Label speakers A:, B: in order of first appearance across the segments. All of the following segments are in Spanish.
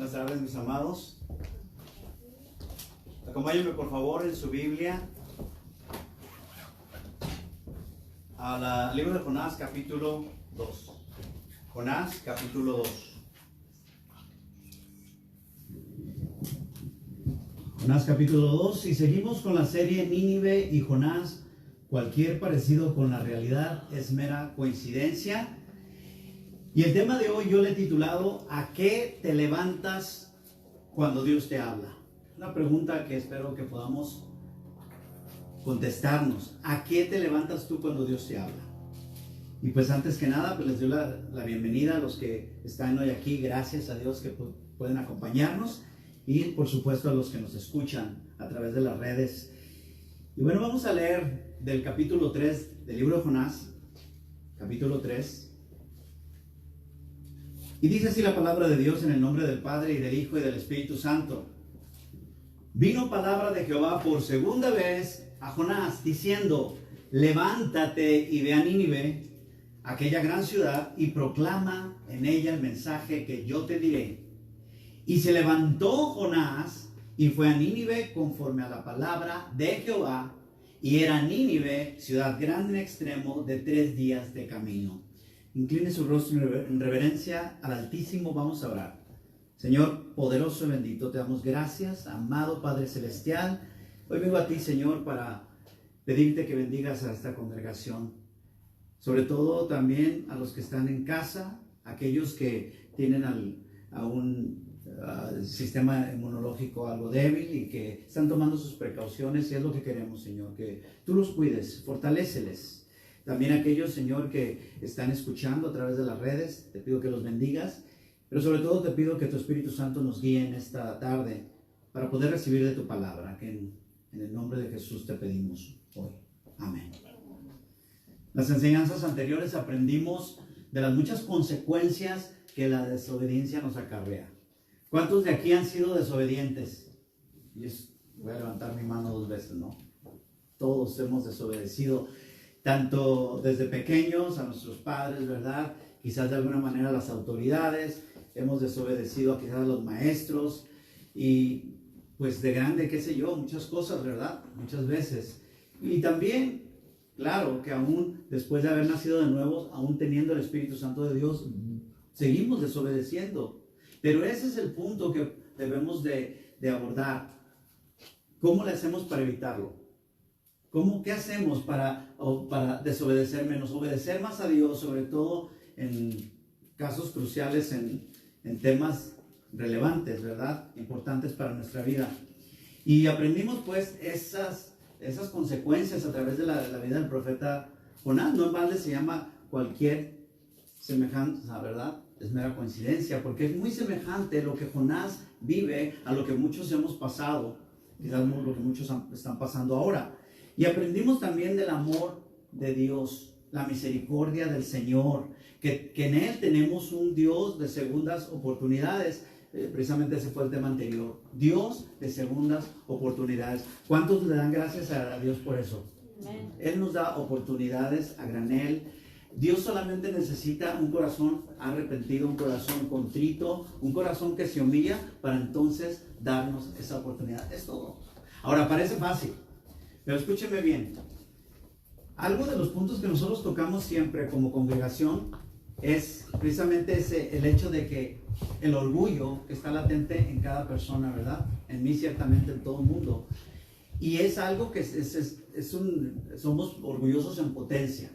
A: Buenas tardes, mis amados. Acompáñenme por favor en su Biblia al libro de Jonás, capítulo 2. Jonás, capítulo 2. Jonás, capítulo 2. Y seguimos con la serie Nínive y Jonás. Cualquier parecido con la realidad es mera coincidencia. Y el tema de hoy yo le he titulado ¿A qué te levantas cuando Dios te habla? Una pregunta que espero que podamos contestarnos. ¿A qué te levantas tú cuando Dios te habla? Y pues antes que nada, pues les doy la bienvenida a los que están hoy aquí. Gracias a Dios que pueden acompañarnos. Y por supuesto a los que nos escuchan a través de las redes. Y bueno, vamos a leer del capítulo 3 del libro de Jonás. Capítulo 3. Y dice así la palabra de Dios en el nombre del Padre y del Hijo y del Espíritu Santo. Vino palabra de Jehová por segunda vez a Jonás, diciendo: levántate y ve a Nínive, aquella gran ciudad, y proclama en ella el mensaje que yo te diré. Y se levantó Jonás y fue a Nínive conforme a la palabra de Jehová, y era Nínive ciudad grande en extremo, de 3 días de camino. Incline su rostro en reverencia al Altísimo. Vamos a orar. Señor poderoso y bendito, te damos gracias, amado Padre Celestial. Hoy vengo a ti, Señor, para pedirte que bendigas a esta congregación. Sobre todo también a los que están en casa, aquellos que tienen a un sistema inmunológico algo débil y que están tomando sus precauciones, y es lo que queremos, Señor, que tú los cuides, fortaléceles. También aquellos, Señor, que están escuchando a través de las redes, te pido que los bendigas, pero sobre todo te pido que tu Espíritu Santo nos guíe en esta tarde para poder recibir de tu palabra, que en el nombre de Jesús te pedimos hoy. Amén. Las enseñanzas anteriores aprendimos de las muchas consecuencias que la desobediencia nos acarrea. ¿Cuántos de aquí han sido desobedientes? Voy a levantar mi mano 2 veces, ¿no? Todos hemos desobedecido, tanto desde pequeños a nuestros padres, ¿verdad? Quizás de alguna manera a las autoridades, hemos desobedecido quizás a los maestros, y pues de grande, qué sé yo, muchas cosas, ¿verdad? Muchas veces. Y también, claro, que aún después de haber nacido de nuevo, aún teniendo el Espíritu Santo de Dios, seguimos desobedeciendo. Pero ese es el punto que debemos de abordar. ¿Cómo le hacemos para evitarlo? ¿Qué hacemos para desobedecer menos? Obedecer más a Dios, sobre todo en casos cruciales, en temas relevantes, ¿verdad? Importantes para nuestra vida. Y aprendimos pues esas consecuencias a través de la vida del profeta Jonás. No en balde se llama cualquier semejanza, ¿verdad? Es mera coincidencia, porque es muy semejante lo que Jonás vive a lo que muchos hemos pasado, quizás lo que muchos están pasando ahora. Y aprendimos también del amor de Dios, la misericordia del Señor, que en Él tenemos un Dios de segundas oportunidades. Precisamente ese fue el tema anterior. Dios de segundas oportunidades. ¿Cuántos le dan gracias a Dios por eso? Amén. Él nos da oportunidades a granel. Dios solamente necesita un corazón arrepentido, un corazón contrito, un corazón que se humilla para entonces darnos esa oportunidad. Es todo. Ahora, parece fácil, pero escúcheme bien. Algo de los puntos que nosotros tocamos siempre como congregación es precisamente el hecho de que el orgullo está latente en cada persona, ¿verdad? En mí ciertamente, en todo el mundo. Y es algo que somos orgullosos en potencia.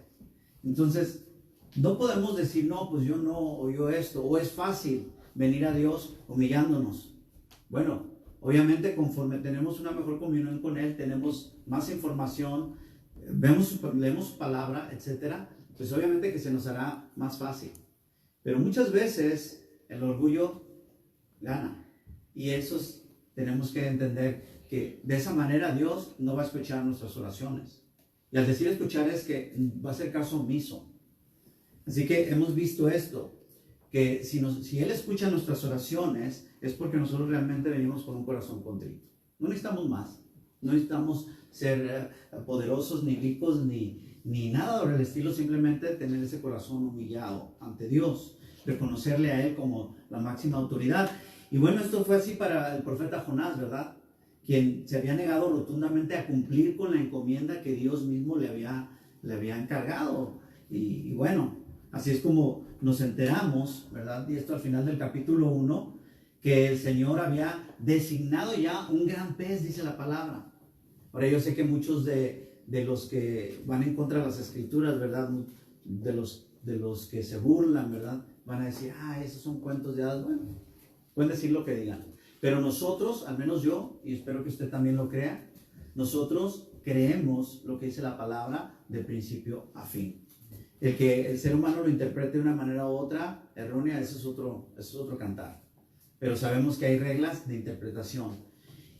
A: Entonces, no podemos decir, no, pues yo no, o yo esto, o es fácil venir a Dios humillándonos. Bueno, obviamente conforme tenemos una mejor comunión con Él, tenemos más información, leemos su palabra, etcétera, pues obviamente que se nos hará más fácil. Pero muchas veces el orgullo gana. Y tenemos que entender que de esa manera Dios no va a escuchar nuestras oraciones. Y al decir escuchar es que va a ser caso omiso. Así que hemos visto esto, que si Él escucha nuestras oraciones es porque nosotros realmente venimos con un corazón contrito. No necesitamos más. No necesitamos ser poderosos, ni ricos, ni nada por el estilo. Simplemente tener ese corazón humillado ante Dios. Reconocerle a Él como la máxima autoridad. Y bueno, esto fue así para el profeta Jonás, ¿verdad? Quien se había negado rotundamente a cumplir con la encomienda que Dios mismo le había encargado. Y bueno, así es como nos enteramos, ¿verdad? Y esto al final del capítulo 1, que el Señor había designado ya un gran pez, dice la palabra. Ahora yo sé que muchos de los que van en contra de las escrituras, ¿verdad? De los que se burlan, ¿verdad? Van a decir, esos son cuentos de hadas. Bueno, pueden decir lo que digan. Pero nosotros, al menos yo, y espero que usted también lo crea, nosotros creemos lo que dice la palabra de principio a fin. El que el ser humano lo interprete de una manera u otra errónea, eso es otro cantar. Pero sabemos que hay reglas de interpretación.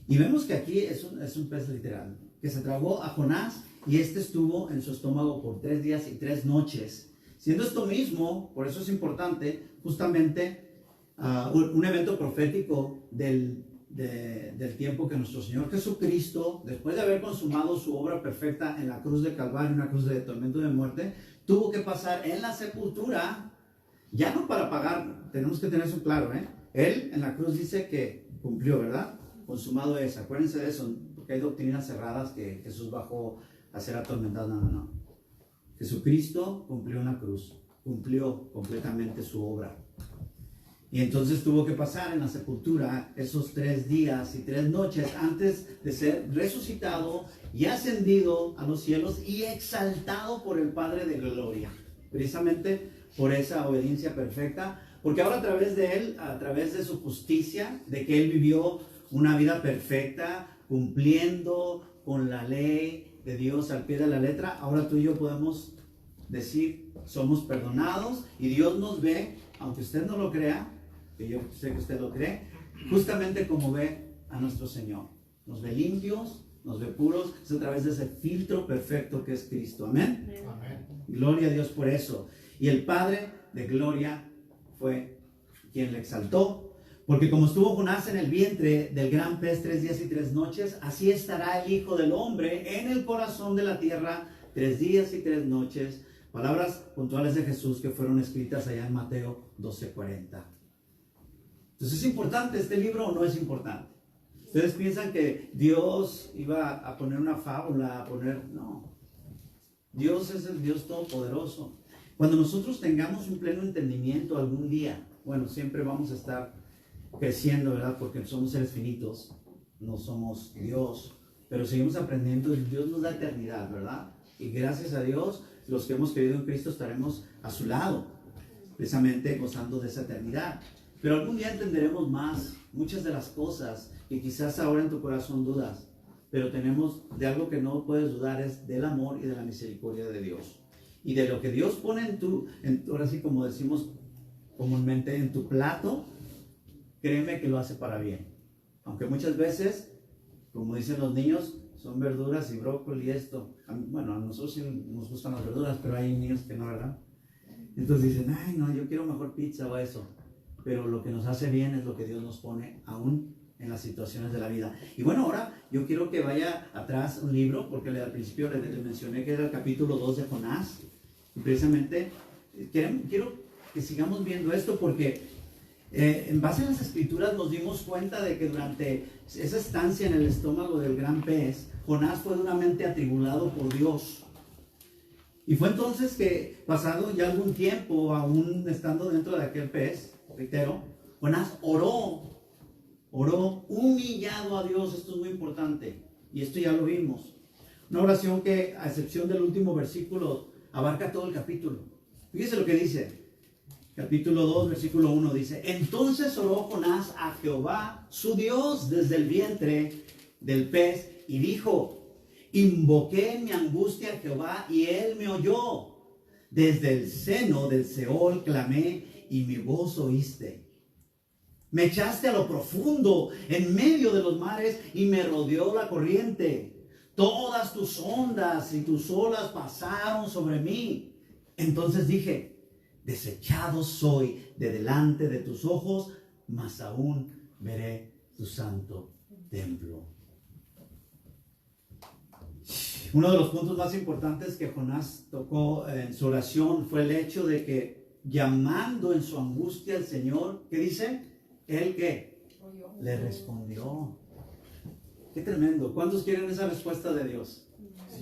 A: Y vemos que aquí es un pez literal, que se tragó a Jonás y este estuvo en su estómago por 3 días y 3 noches. Siendo esto mismo, por eso es importante, justamente un evento profético del tiempo que nuestro Señor Jesucristo, después de haber consumado su obra perfecta en la cruz de Calvario, una cruz de tormento de muerte, tuvo que pasar en la sepultura, ya no para pagar, tenemos que tener eso claro, Él en la cruz dice que cumplió, ¿verdad? Consumado es, acuérdense de eso, porque hay doctrinas cerradas que Jesús bajó a ser atormentado, no. Jesucristo cumplió en la cruz, cumplió completamente su obra. Y entonces tuvo que pasar en la sepultura esos 3 días y 3 noches antes de ser resucitado y ascendido a los cielos y exaltado por el Padre de gloria. Precisamente por esa obediencia perfecta, porque ahora a través de Él, a través de su justicia, de que Él vivió una vida perfecta, cumpliendo con la ley de Dios al pie de la letra, ahora tú y yo podemos decir, somos perdonados y Dios nos ve, aunque usted no lo crea, que yo sé que usted lo cree, justamente como ve a nuestro Señor. Nos ve limpios, nos ve puros, es a través de ese filtro perfecto que es Cristo. Amén. Amén. Gloria a Dios por eso. Y el Padre de gloria fue quien le exaltó, porque como estuvo Jonás en el vientre del gran pez 3 días y 3 noches, así estará el Hijo del Hombre en el corazón de la tierra 3 días y 3 noches. Palabras puntuales de Jesús que fueron escritas allá en Mateo 12:40. Entonces, ¿es importante este libro o no es importante? ¿Ustedes piensan que Dios iba a poner una fábula, no. Dios es el Dios todopoderoso. Cuando nosotros tengamos un pleno entendimiento algún día, bueno, siempre vamos a estar creciendo, ¿verdad? Porque somos seres finitos, no somos Dios, pero seguimos aprendiendo. Dios nos da eternidad, ¿verdad? Y gracias a Dios, los que hemos creído en Cristo estaremos a su lado, precisamente gozando de esa eternidad. Pero algún día entenderemos más muchas de las cosas que quizás ahora en tu corazón dudas, pero tenemos de algo que no puedes dudar, es del amor y de la misericordia de Dios. Y de lo que Dios pone ahora sí como decimos comúnmente, en tu plato, créeme que lo hace para bien. Aunque muchas veces, como dicen los niños, son verduras y brócoli y esto. Bueno, a nosotros sí nos gustan las verduras, pero hay niños que no, ¿verdad? Entonces dicen, no, yo quiero mejor pizza o eso. Pero lo que nos hace bien es lo que Dios nos pone aún en las situaciones de la vida. Y bueno, ahora yo quiero que vaya atrás un libro, porque al principio le mencioné que era el capítulo 2 de Jonás. Y precisamente quiero que sigamos viendo esto porque en base a las escrituras nos dimos cuenta de que durante esa estancia en el estómago del gran pez, Jonás fue duramente atribulado por Dios. Y fue entonces que, pasado ya algún tiempo, aún estando dentro de aquel pez, reitero, Jonás oró humillado a Dios. Esto es muy importante y esto ya lo vimos. Una oración que, a excepción del último versículo, abarca todo el capítulo. Fíjese lo que dice. Capítulo 2, versículo 1 dice: entonces oró Jonás a Jehová, su Dios, desde el vientre del pez, y dijo: invoqué en mi angustia a Jehová, y él me oyó. Desde el seno del Seol clamé, y mi voz oíste. Me echaste a lo profundo, en medio de los mares, y me rodeó la corriente. Todas tus ondas y tus olas pasaron sobre mí. Entonces dije: desechado soy de delante de tus ojos, mas aún veré tu santo templo. Uno de los puntos más importantes que Jonás tocó en su oración fue el hecho de que, llamando en su angustia al Señor, ¿qué dice? Él que Le respondió. Qué tremendo. ¿Cuántos quieren esa respuesta de Dios?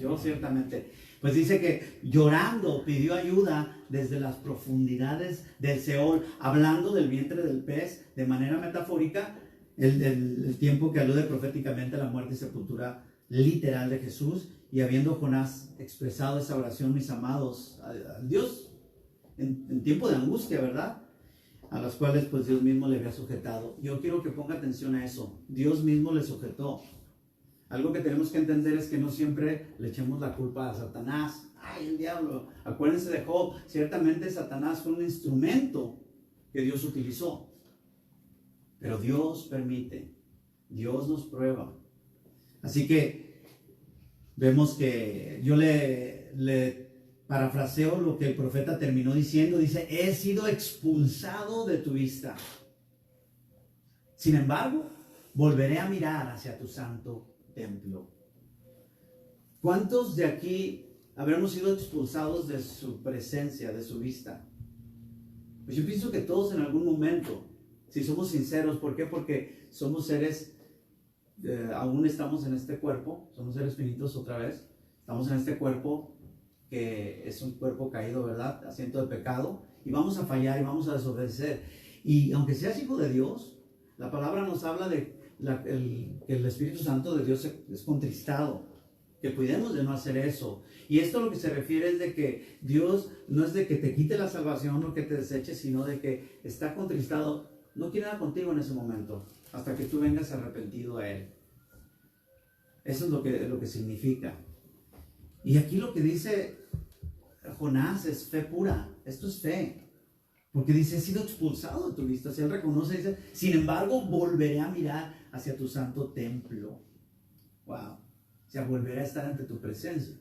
A: Yo ciertamente. Pues dice que llorando pidió ayuda desde las profundidades del Seol, hablando del vientre del pez de manera metafórica, el tiempo que alude proféticamente a la muerte y sepultura literal de Jesús. Y habiendo Jonás expresado esa oración, mis amados, a Dios en tiempo de angustia, ¿verdad? A las cuales pues Dios mismo le había sujetado. Yo quiero que ponga atención a eso. Dios mismo le sujetó. Algo que tenemos que entender es que no siempre le echemos la culpa a Satanás. ¡Ay, el diablo! Acuérdense de Job. Ciertamente Satanás fue un instrumento que Dios utilizó. Pero Dios permite. Dios nos prueba. Así que vemos que yo le parafraseo lo que el profeta terminó diciendo. Dice, he sido expulsado de tu vista. Sin embargo, volveré a mirar hacia tu santo templo. ¿Cuántos de aquí habremos sido expulsados de su presencia, de su vista? Pues yo pienso que todos en algún momento, si somos sinceros. ¿Por qué? Porque somos seres, aún estamos en este cuerpo, somos seres finitos otra vez, estamos en este cuerpo que es un cuerpo caído, ¿verdad? Asiento de pecado, y vamos a fallar y vamos a desobedecer. Y aunque seas hijo de Dios, la palabra nos habla de que el Espíritu Santo de Dios es contristado, que cuidemos de no hacer eso. Y esto lo que se refiere es de que Dios no es de que te quite la salvación o que te deseche, sino de que está contristado, no quiere nada contigo en ese momento, hasta que tú vengas arrepentido a Él. Eso es lo que significa. Y aquí lo que dice Jonás es fe pura. Esto es fe. Porque dice, he sido expulsado de tu vista. Si él reconoce, dice, sin embargo, volveré a mirar hacia tu santo templo. Wow. O sea, volveré a estar ante tu presencia.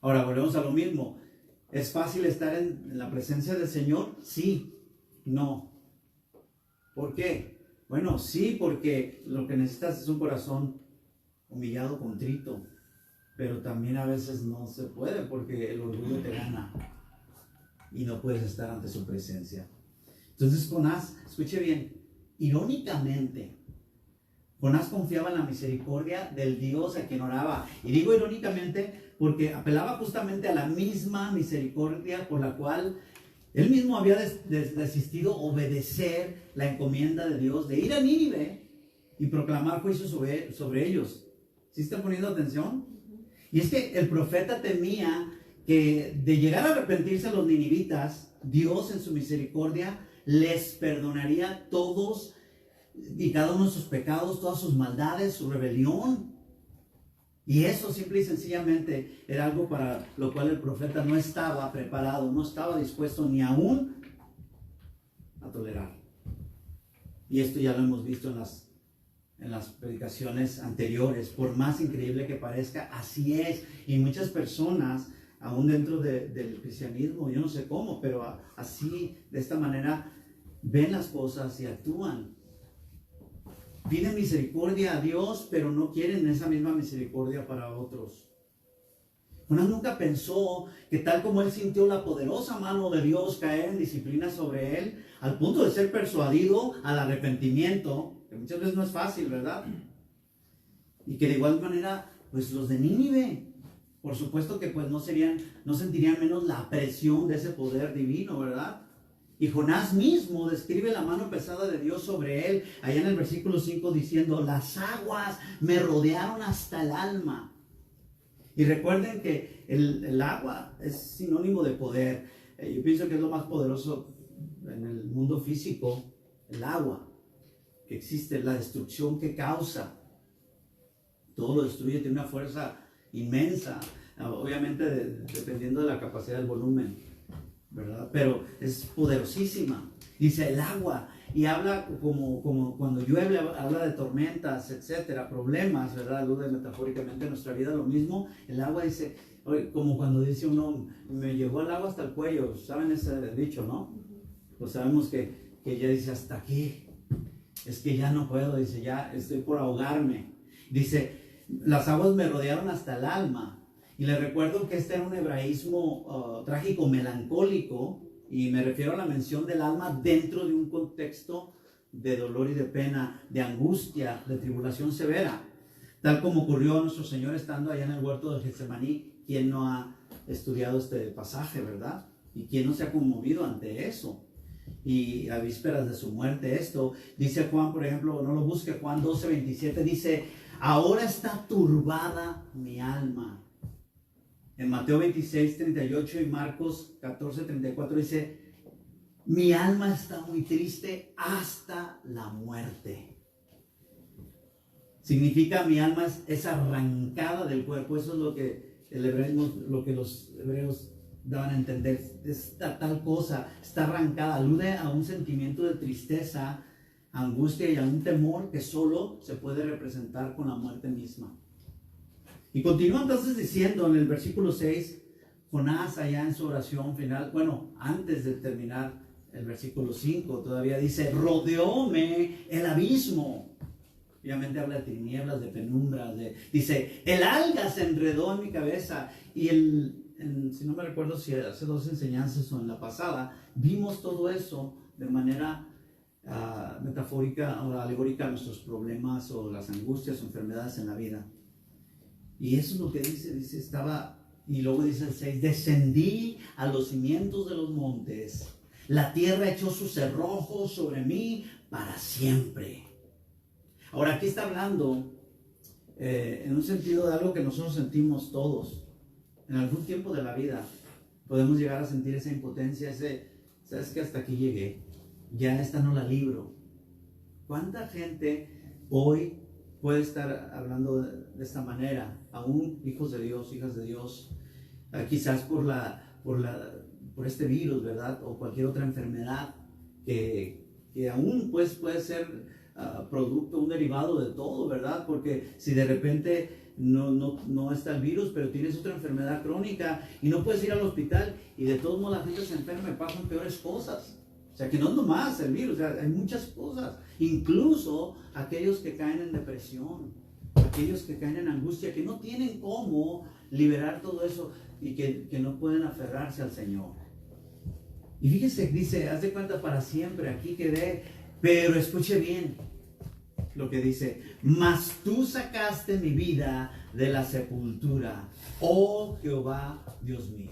A: Ahora, volvemos a lo mismo. ¿Es fácil estar en la presencia del Señor? Sí. No. ¿Por qué? Bueno, sí, porque lo que necesitas es un corazón humillado, contrito. Pero también a veces no se puede porque el orgullo te gana. Y no puedes estar ante su presencia. Entonces Jonás, escuche bien, irónicamente, Jonás confiaba en la misericordia del Dios a quien oraba. Y digo irónicamente porque apelaba justamente a la misma misericordia por la cual él mismo había desistido obedecer la encomienda de Dios de ir a Nínive y proclamar juicio sobre ellos. ¿Sí están poniendo atención? Y es que el profeta temía que de llegar a arrepentirse a los ninivitas, Dios en su misericordia les perdonaría todos y cada uno de sus pecados, todas sus maldades, su rebelión. Y eso simple y sencillamente era algo para lo cual el profeta no estaba preparado, no estaba dispuesto ni aún a tolerar. Y esto ya lo hemos visto en las predicaciones anteriores. Por más increíble que parezca, así es. Y muchas personas, aún dentro del cristianismo, yo no sé cómo, pero así, de esta manera, ven las cosas y actúan. Piden misericordia a Dios, pero no quieren esa misma misericordia para otros. Jonás nunca pensó que tal como él sintió la poderosa mano de Dios caer en disciplina sobre él, al punto de ser persuadido al arrepentimiento, que muchas veces no es fácil, ¿verdad? Y que de igual manera, pues los de Nínive, por supuesto que pues no sentirían menos la presión de ese poder divino, ¿verdad? Y Jonás mismo describe la mano pesada de Dios sobre él, allá en el versículo 5 diciendo, las aguas me rodearon hasta el alma. Y recuerden que el agua es sinónimo de poder. Yo pienso que es lo más poderoso en el mundo físico, el agua que existe, la destrucción que causa. Todo lo destruye, tiene una fuerza inmensa, obviamente dependiendo de la capacidad del volumen, ¿verdad? Pero es poderosísima. Dice el agua, y habla como cuando llueve, habla de tormentas, etcétera, problemas, ¿verdad? Alude metafóricamente a nuestra vida. Lo mismo, el agua dice, como cuando dice uno, me llegó el agua hasta el cuello. ¿Saben ese dicho, no? Pues sabemos que ella dice, hasta aquí, es que ya no puedo, dice, ya estoy por ahogarme. Dice, las aguas me rodearon hasta el alma. Y les recuerdo que este era un hebraísmo trágico, melancólico, y me refiero a la mención del alma dentro de un contexto de dolor y de pena, de angustia, de tribulación severa, tal como ocurrió a nuestro Señor estando allá en el huerto de Getsemaní. ¿Quién no ha estudiado este pasaje, verdad? ¿Y quién no se ha conmovido ante eso? Y a vísperas de su muerte, esto, dice Juan, por ejemplo, no lo busque, Juan 12:27, dice, ahora está turbada mi alma. En Mateo 26:38 y Marcos 14:34 dice, mi alma está muy triste hasta la muerte. Significa mi alma es arrancada del cuerpo. Eso es lo que los hebreos daban a entender. Esta tal cosa está arrancada, alude a un sentimiento de tristeza, angustia y a un temor que solo se puede representar con la muerte misma. Y continúa entonces diciendo en el versículo 6, Jonás allá en su oración final, bueno, antes de terminar el versículo 5, todavía dice, rodeóme el abismo. Obviamente habla de tinieblas, de penumbras, dice, el alga se enredó en mi cabeza. Y si no me recuerdo si hace 2 enseñanzas o en la pasada, vimos todo eso de manera metafórica o alegórica a nuestros problemas o las angustias o enfermedades en la vida. Y eso es lo que dice y luego dice el 6, descendí a los cimientos de los montes, la tierra echó sus cerrojos sobre mí para siempre. Ahora aquí está hablando en un sentido de algo que nosotros sentimos todos. En algún tiempo de la vida podemos llegar a sentir esa impotencia, sabes que hasta aquí llegué, ya esta no la libro. ¿Cuánta gente hoy puede estar hablando de esta manera? Aún hijos de Dios, hijas de Dios, quizás por este virus, ¿verdad? O cualquier otra enfermedad que aún pues puede ser producto, un derivado de todo, ¿verdad? Porque si de repente no está el virus, pero tienes otra enfermedad crónica y no puedes ir al hospital y de todos modos la gente se enferma y pasan peores cosas. O sea, que no es nomás el virus, o sea, hay muchas cosas. Incluso aquellos que caen en depresión, aquellos que caen en angustia, que no tienen cómo liberar todo eso y que no pueden aferrarse al Señor. Y fíjese, dice, haz de cuenta para siempre, aquí quedé, pero escuche bien lo que dice, mas tú sacaste mi vida de la sepultura, oh Jehová Dios mío.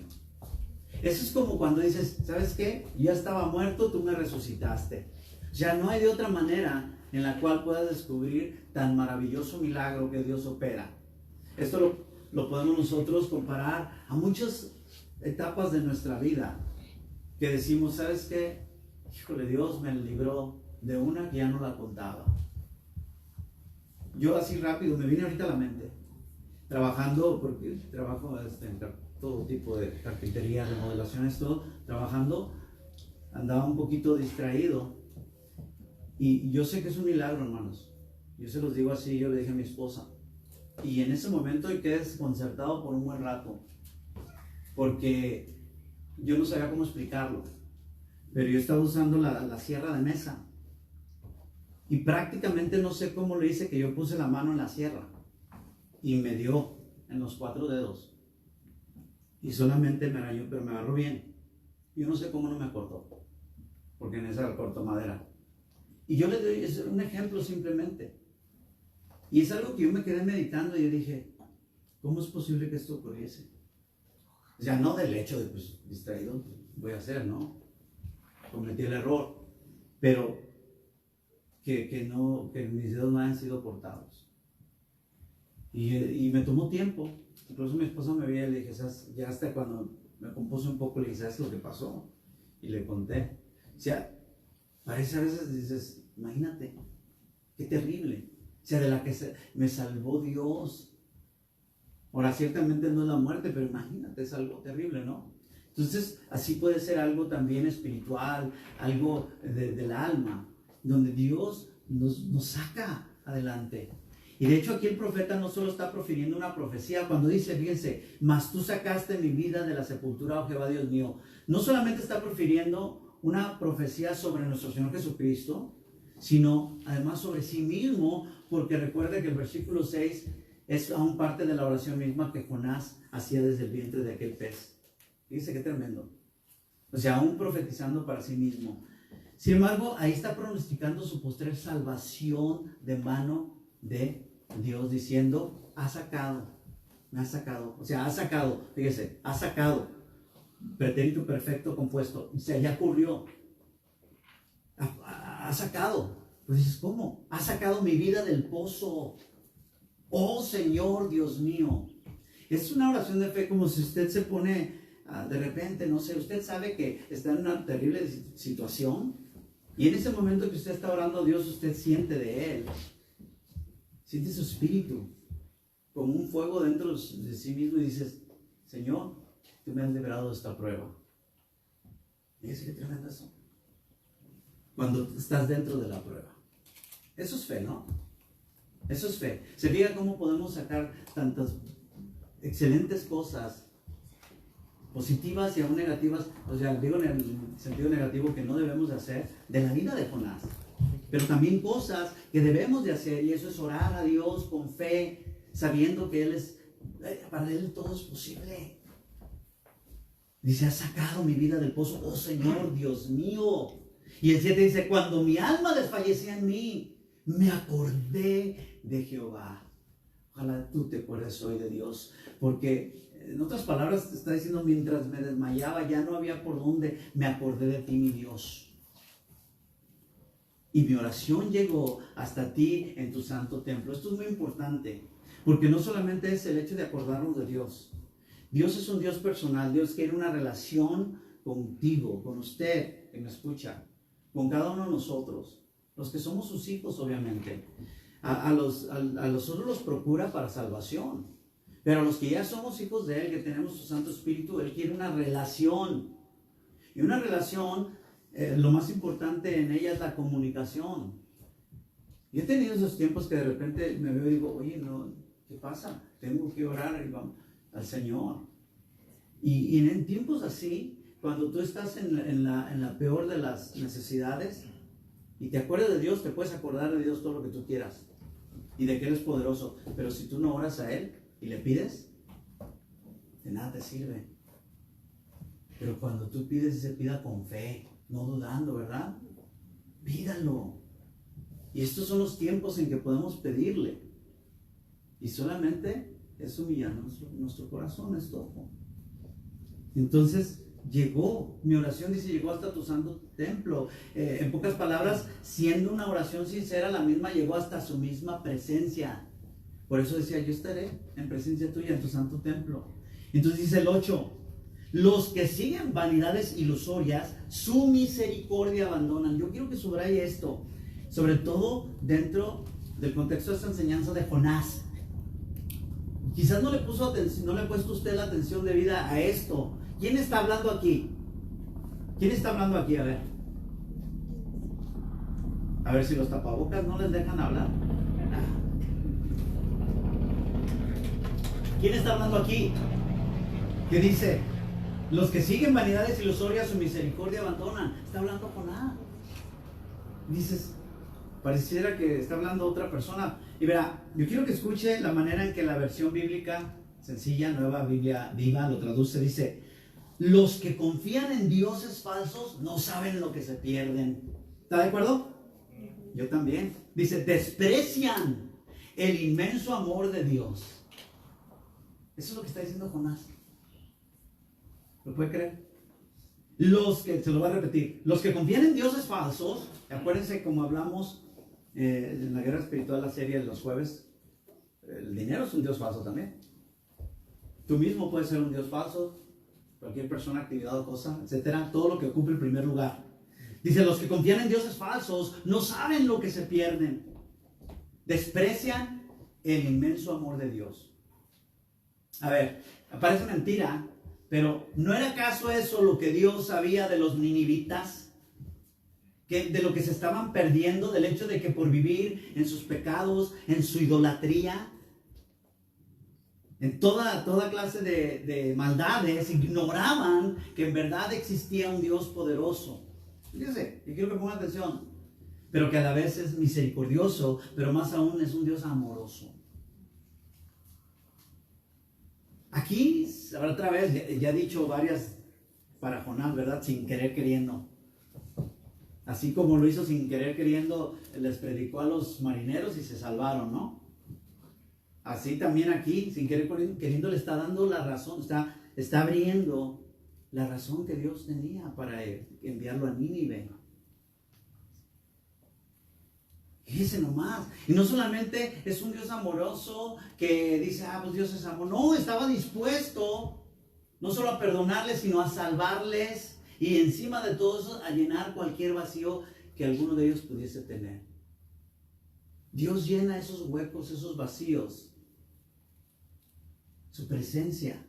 A: Eso es como cuando dices, ¿sabes qué? Yo ya estaba muerto, tú me resucitaste. Ya no hay de otra manera en la cual puedas descubrir tan maravilloso milagro que Dios opera. Esto lo podemos nosotros comparar a muchas etapas de nuestra vida, que decimos, ¿sabes qué? Híjole, Dios me libró de una que ya no la contaba. Yo así rápido, me viene ahorita a la mente, trabajando, porque trabajo en todo tipo de carpintería, remodelaciones, todo, trabajando, andaba un poquito distraído. Y yo sé que es un milagro, hermanos. Yo se los digo así, yo le dije a mi esposa. Y en ese momento quedé desconcertado por un buen rato, porque yo no sabía cómo explicarlo. Pero yo estaba usando la sierra de mesa. Y prácticamente no sé cómo le hice que yo puse la mano en la sierra. Y me dio en los 4 dedos. Y solamente me arañó, pero me agarró bien. Yo no sé cómo no me cortó, porque en esa cortó madera. Y yo le doy es un ejemplo simplemente. Y es algo que yo me quedé meditando y yo dije, ¿cómo es posible que esto ocurriese? O sea, no del hecho de, pues, distraído, voy a hacer, ¿no? Cometí el error. Pero que mis dedos no hayan sido cortados. Y me tomó tiempo. Incluso mi esposa me veía y le dije, ¿sabes? Ya hasta cuando me compuse un poco, le dije, ¿sabes lo que pasó? Y le conté. O sea, parece a veces, dices, imagínate, qué terrible. O sea, de la que me salvó Dios. Ahora, ciertamente no es la muerte, pero imagínate, es algo terrible, ¿no? Entonces, así puede ser algo también espiritual, algo del alma, donde Dios nos saca adelante. Y de hecho aquí el profeta no solo está profiriendo una profecía, cuando dice, fíjense, mas tú sacaste mi vida de la sepultura, oh Jehová Dios mío. No solamente está profiriendo una profecía sobre nuestro Señor Jesucristo, sino además sobre sí mismo, porque recuerda que el versículo 6 es aún parte de la oración misma que Jonás hacía desde el vientre de aquel pez. Fíjense qué tremendo. O sea, aún profetizando para sí mismo. Sin embargo, ahí está pronosticando su postrer salvación de mano de Dios, diciendo, me ha sacado, o sea, ha sacado, fíjese, ha sacado, pretérito perfecto compuesto, o sea, ya ocurrió, ha sacado. Pues dices, ¿cómo? Ha sacado mi vida del pozo. Oh Señor, Dios mío. Es una oración de fe, como si usted se pone, de repente, no sé, usted sabe que está en una terrible situación, y en ese momento que usted está orando a Dios, usted siente de Él, siente su espíritu, como un fuego dentro de sí mismo, y dices, Señor, tú me has liberado de esta prueba. Fíjese qué tremendo eso. Cuando estás dentro de la prueba. Eso es fe, ¿no? Eso es fe. Se fija cómo podemos sacar tantas excelentes cosas, positivas y aún negativas, o sea, digo en el sentido negativo que no debemos de hacer, de la vida de Jonás. Pero también cosas que debemos de hacer, y eso es orar a Dios con fe, sabiendo que Él es, para Él todo es posible. Dice, has sacado mi vida del pozo, oh Señor, Dios mío. Y el 7 dice, cuando mi alma desfallecía en mí, me acordé de Jehová. Ojalá tú te acuerdes hoy de Dios, porque en otras palabras está diciendo, mientras me desmayaba, ya no había por dónde, me acordé de ti, mi Dios. Y mi oración llegó hasta ti en tu santo templo. Esto es muy importante, porque no solamente es el hecho de acordarnos de Dios. Dios es un Dios personal. Dios quiere una relación contigo, con usted que me escucha, con cada uno de nosotros, los que somos sus hijos, obviamente. A los otros los procura para salvación, pero a los que ya somos hijos de Él, que tenemos su Santo Espíritu, Él quiere una relación. Y una relación, lo más importante en ella es la comunicación. Yo he tenido esos tiempos que de repente me veo y digo, oye, no, ¿qué pasa? Tengo que orar al Señor. Y en tiempos así, cuando tú estás en la peor de las necesidades y te acuerdas de Dios, te puedes acordar de Dios todo lo que tú quieras y de que Él es poderoso. Pero si tú no oras a Él y le pides, de nada te sirve. Pero cuando tú pides, se pida con fe, no dudando, ¿verdad? Pídalo. Y estos son los tiempos en que podemos pedirle. Y solamente es humillar nuestro corazón, es todo. Entonces, llegó, mi oración dice, llegó hasta tu santo templo. En pocas palabras, siendo una oración sincera, la misma llegó hasta su misma presencia. Por eso decía, yo estaré en presencia tuya en tu santo templo. Entonces dice el 8, los que siguen vanidades ilusorias, su misericordia abandonan. Yo quiero que subraye esto, sobre todo dentro del contexto de esta enseñanza de Jonás. Quizás no le puso atención, no le ha puesto usted la atención debida a esto. ¿Quién está hablando aquí? ¿Quién está hablando aquí? A ver si los tapabocas no les dejan hablar. ¿Quién está hablando aquí? ¿Qué dice? Los que siguen vanidades ilusorias, su misericordia abandonan. Está hablando Jonás. Dices, pareciera que está hablando otra persona. Y verá, yo quiero que escuche la manera en que la versión bíblica sencilla, Nueva Biblia Viva, lo traduce. Dice, los que confían en dioses falsos no saben lo que se pierden. ¿Está de acuerdo? Yo también. Dice, desprecian el inmenso amor de Dios. Eso es lo que está diciendo Jonás. ¿Lo puede creer? Se lo voy a repetir, los que confían en dioses falsos, acuérdense como hablamos en la guerra espiritual, la serie de los jueves, el dinero es un dios falso también. Tú mismo puedes ser un dios falso, cualquier persona, actividad o cosa, etcétera, todo lo que ocupe el primer lugar. Dice, los que confían en dioses falsos no saben lo que se pierden, desprecian el inmenso amor de Dios. A ver, parece mentira, pero ¿no era acaso eso lo que Dios sabía de los ninivitas? De lo que se estaban perdiendo, del hecho de que por vivir en sus pecados, en su idolatría, en toda clase de maldades, ignoraban que en verdad existía un Dios poderoso. Fíjense, y quiero que pongan atención, pero que a la vez es misericordioso, pero más aún es un Dios amoroso. Aquí, otra vez, ya he dicho varias para Jonás, ¿verdad? Sin querer queriendo. Así como lo hizo sin querer queriendo, les predicó a los marineros y se salvaron, ¿no? Así también aquí, sin querer queriendo, le está dando la razón, está abriendo la razón que Dios tenía para enviarlo a Nínive. Fíjese nomás. Y no solamente es un Dios amoroso que dice, pues Dios es amor. No, estaba dispuesto no solo a perdonarles, sino a salvarles. Y encima de todo eso, a llenar cualquier vacío que alguno de ellos pudiese tener. Dios llena esos huecos, esos vacíos. Su presencia,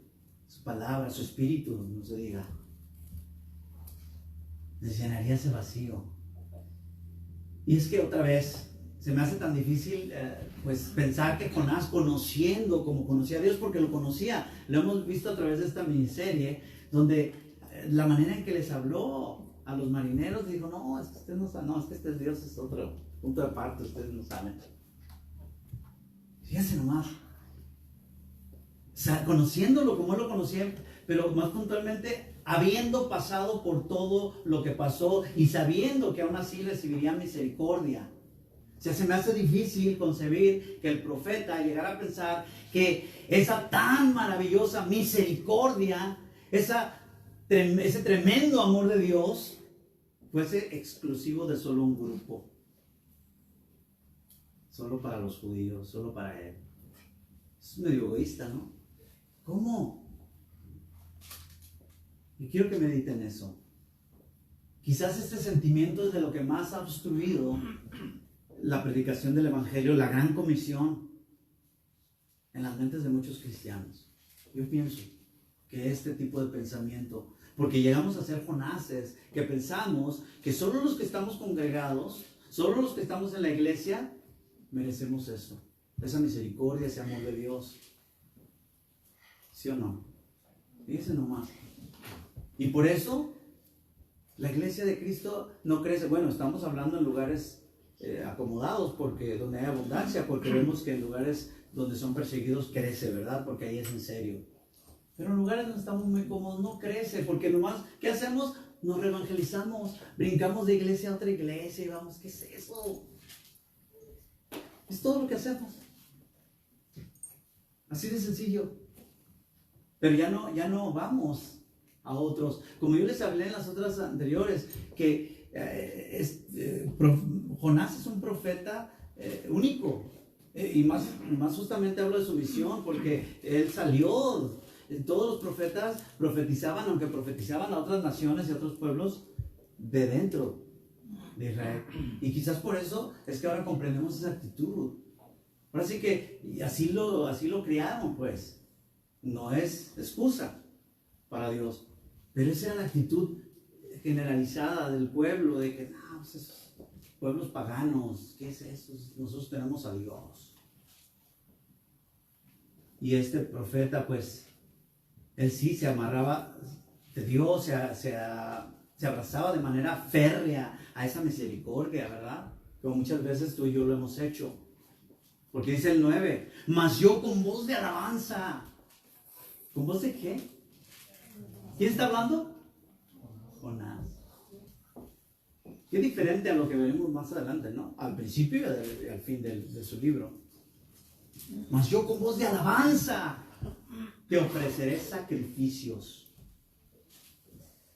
A: su palabra, su espíritu, no se diga. Les llenaría ese vacío. Y es que otra vez, se me hace tan difícil pues pensar que Jonás, conociendo como conocía a Dios, porque lo conocía, lo hemos visto a través de esta miniserie, donde la manera en que les habló a los marineros, dijo, no, es que ustedes no saben, no, es que este Dios es otro punto de parte, ustedes no saben. Fíjense nomás. O sea, conociéndolo como él lo conocía, pero más puntualmente, habiendo pasado por todo lo que pasó y sabiendo que aún así recibiría misericordia. O sea, se me hace difícil concebir que el profeta llegara a pensar que esa tan maravillosa misericordia, ese tremendo amor de Dios, fuese exclusivo de solo un grupo. Solo para los judíos, solo para él. Es medio egoísta, ¿no? ¿Cómo? Y quiero que mediten eso. Quizás este sentimiento es de lo que más ha obstruido la predicación del Evangelio, la gran comisión en las mentes de muchos cristianos. Yo pienso que este tipo de pensamiento, porque llegamos a ser Jonases, que pensamos que solo los que estamos congregados, solo los que estamos en la iglesia, merecemos eso, esa misericordia, ese amor de Dios. ¿Sí o no? Fíjense nomás. Y por eso la iglesia de Cristo no crece. Bueno, estamos hablando en lugares acomodados, porque donde hay abundancia, porque vemos que en lugares donde son perseguidos crece, ¿verdad? Porque ahí es en serio. Pero en lugares donde estamos muy cómodos no crece, porque nomás, ¿qué hacemos? Nos reevangelizamos, brincamos de iglesia a otra iglesia y vamos, ¿qué es eso? Es todo lo que hacemos. Así de sencillo. Pero ya no vamos a otros. Como yo les hablé en las otras anteriores, que Jonás es un profeta único. Y más justamente hablo de su misión, porque él salió. Todos los profetas profetizaban, aunque profetizaban a otras naciones y a otros pueblos de dentro de Israel. Y quizás por eso es que ahora comprendemos esa actitud. Ahora sí que así lo criaron, pues. No es excusa para Dios. Pero esa era la actitud generalizada del pueblo, de que, no, pues esos pueblos paganos, ¿qué es eso? Nosotros tenemos a Dios. Y este profeta, pues, él sí se amarraba de Dios, se abrazaba de manera férrea a esa misericordia, ¿verdad? Como muchas veces tú y yo lo hemos hecho. Porque dice el 9, mas yo con voz de alabanza. ¿Con voz de qué? ¿Quién está hablando? Jonás. Qué diferente a lo que veremos más adelante, ¿no? Al principio y al fin de su libro. Mas yo con voz de alabanza te ofreceré sacrificios.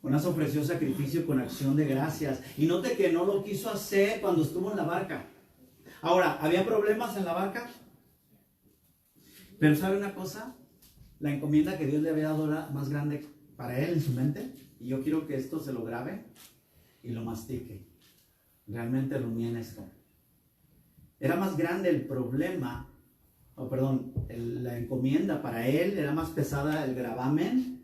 A: Jonás ofreció sacrificio con acción de gracias. Y note que no lo quiso hacer cuando estuvo en la barca. Ahora, ¿había problemas en la barca? Pero ¿sabe una cosa? La encomienda que Dios le había dado era más grande para él en su mente. Y yo quiero que esto se lo grabe y lo mastique. Realmente rumie en esto. Era más grande el problema, la encomienda para él, era más pesada el gravamen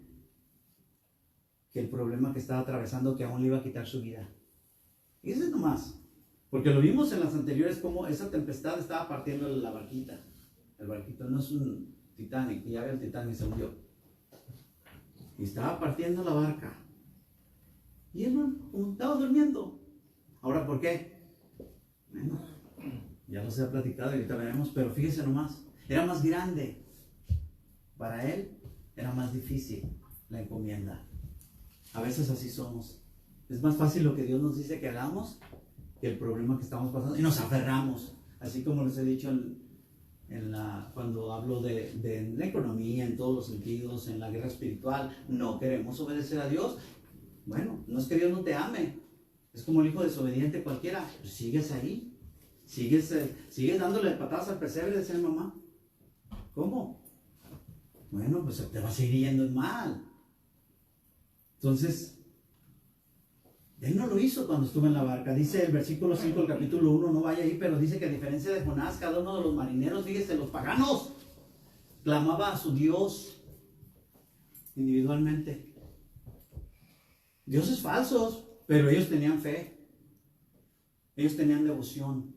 A: que el problema que estaba atravesando, que aún le iba a quitar su vida. Y eso es nomás. Porque lo vimos en las anteriores, como esa tempestad estaba partiendo la barquita. El barquito no es un Titanic, y ya ve el Titanic se hundió. Y estaba partiendo la barca. Y él estaba durmiendo. Ahora, ¿por qué? Bueno, ya los he platicado y ahorita veremos, pero fíjese nomás. Era más grande. Para él era más difícil la encomienda. A veces así somos. Es más fácil lo que Dios nos dice que hagamos que el problema que estamos pasando. Y nos aferramos. Así como les he dicho cuando hablo de la economía, en todos los sentidos, en la guerra espiritual, no queremos obedecer a Dios. Bueno, no es que Dios no te ame. Es como el hijo desobediente cualquiera. Pues sigues ahí. Sigues dándole patadas al pesebre, decía mi mamá. ¿Cómo? Bueno, pues te va a seguir yendo en mal. Entonces, él no lo hizo cuando estuvo en la barca. Dice el versículo 5 del capítulo 1, no vaya ahí, pero dice que a diferencia de Jonás, cada uno de los marineros, fíjese, los paganos, clamaba a su Dios individualmente. Dioses falsos, pero ellos tenían fe. Ellos tenían devoción.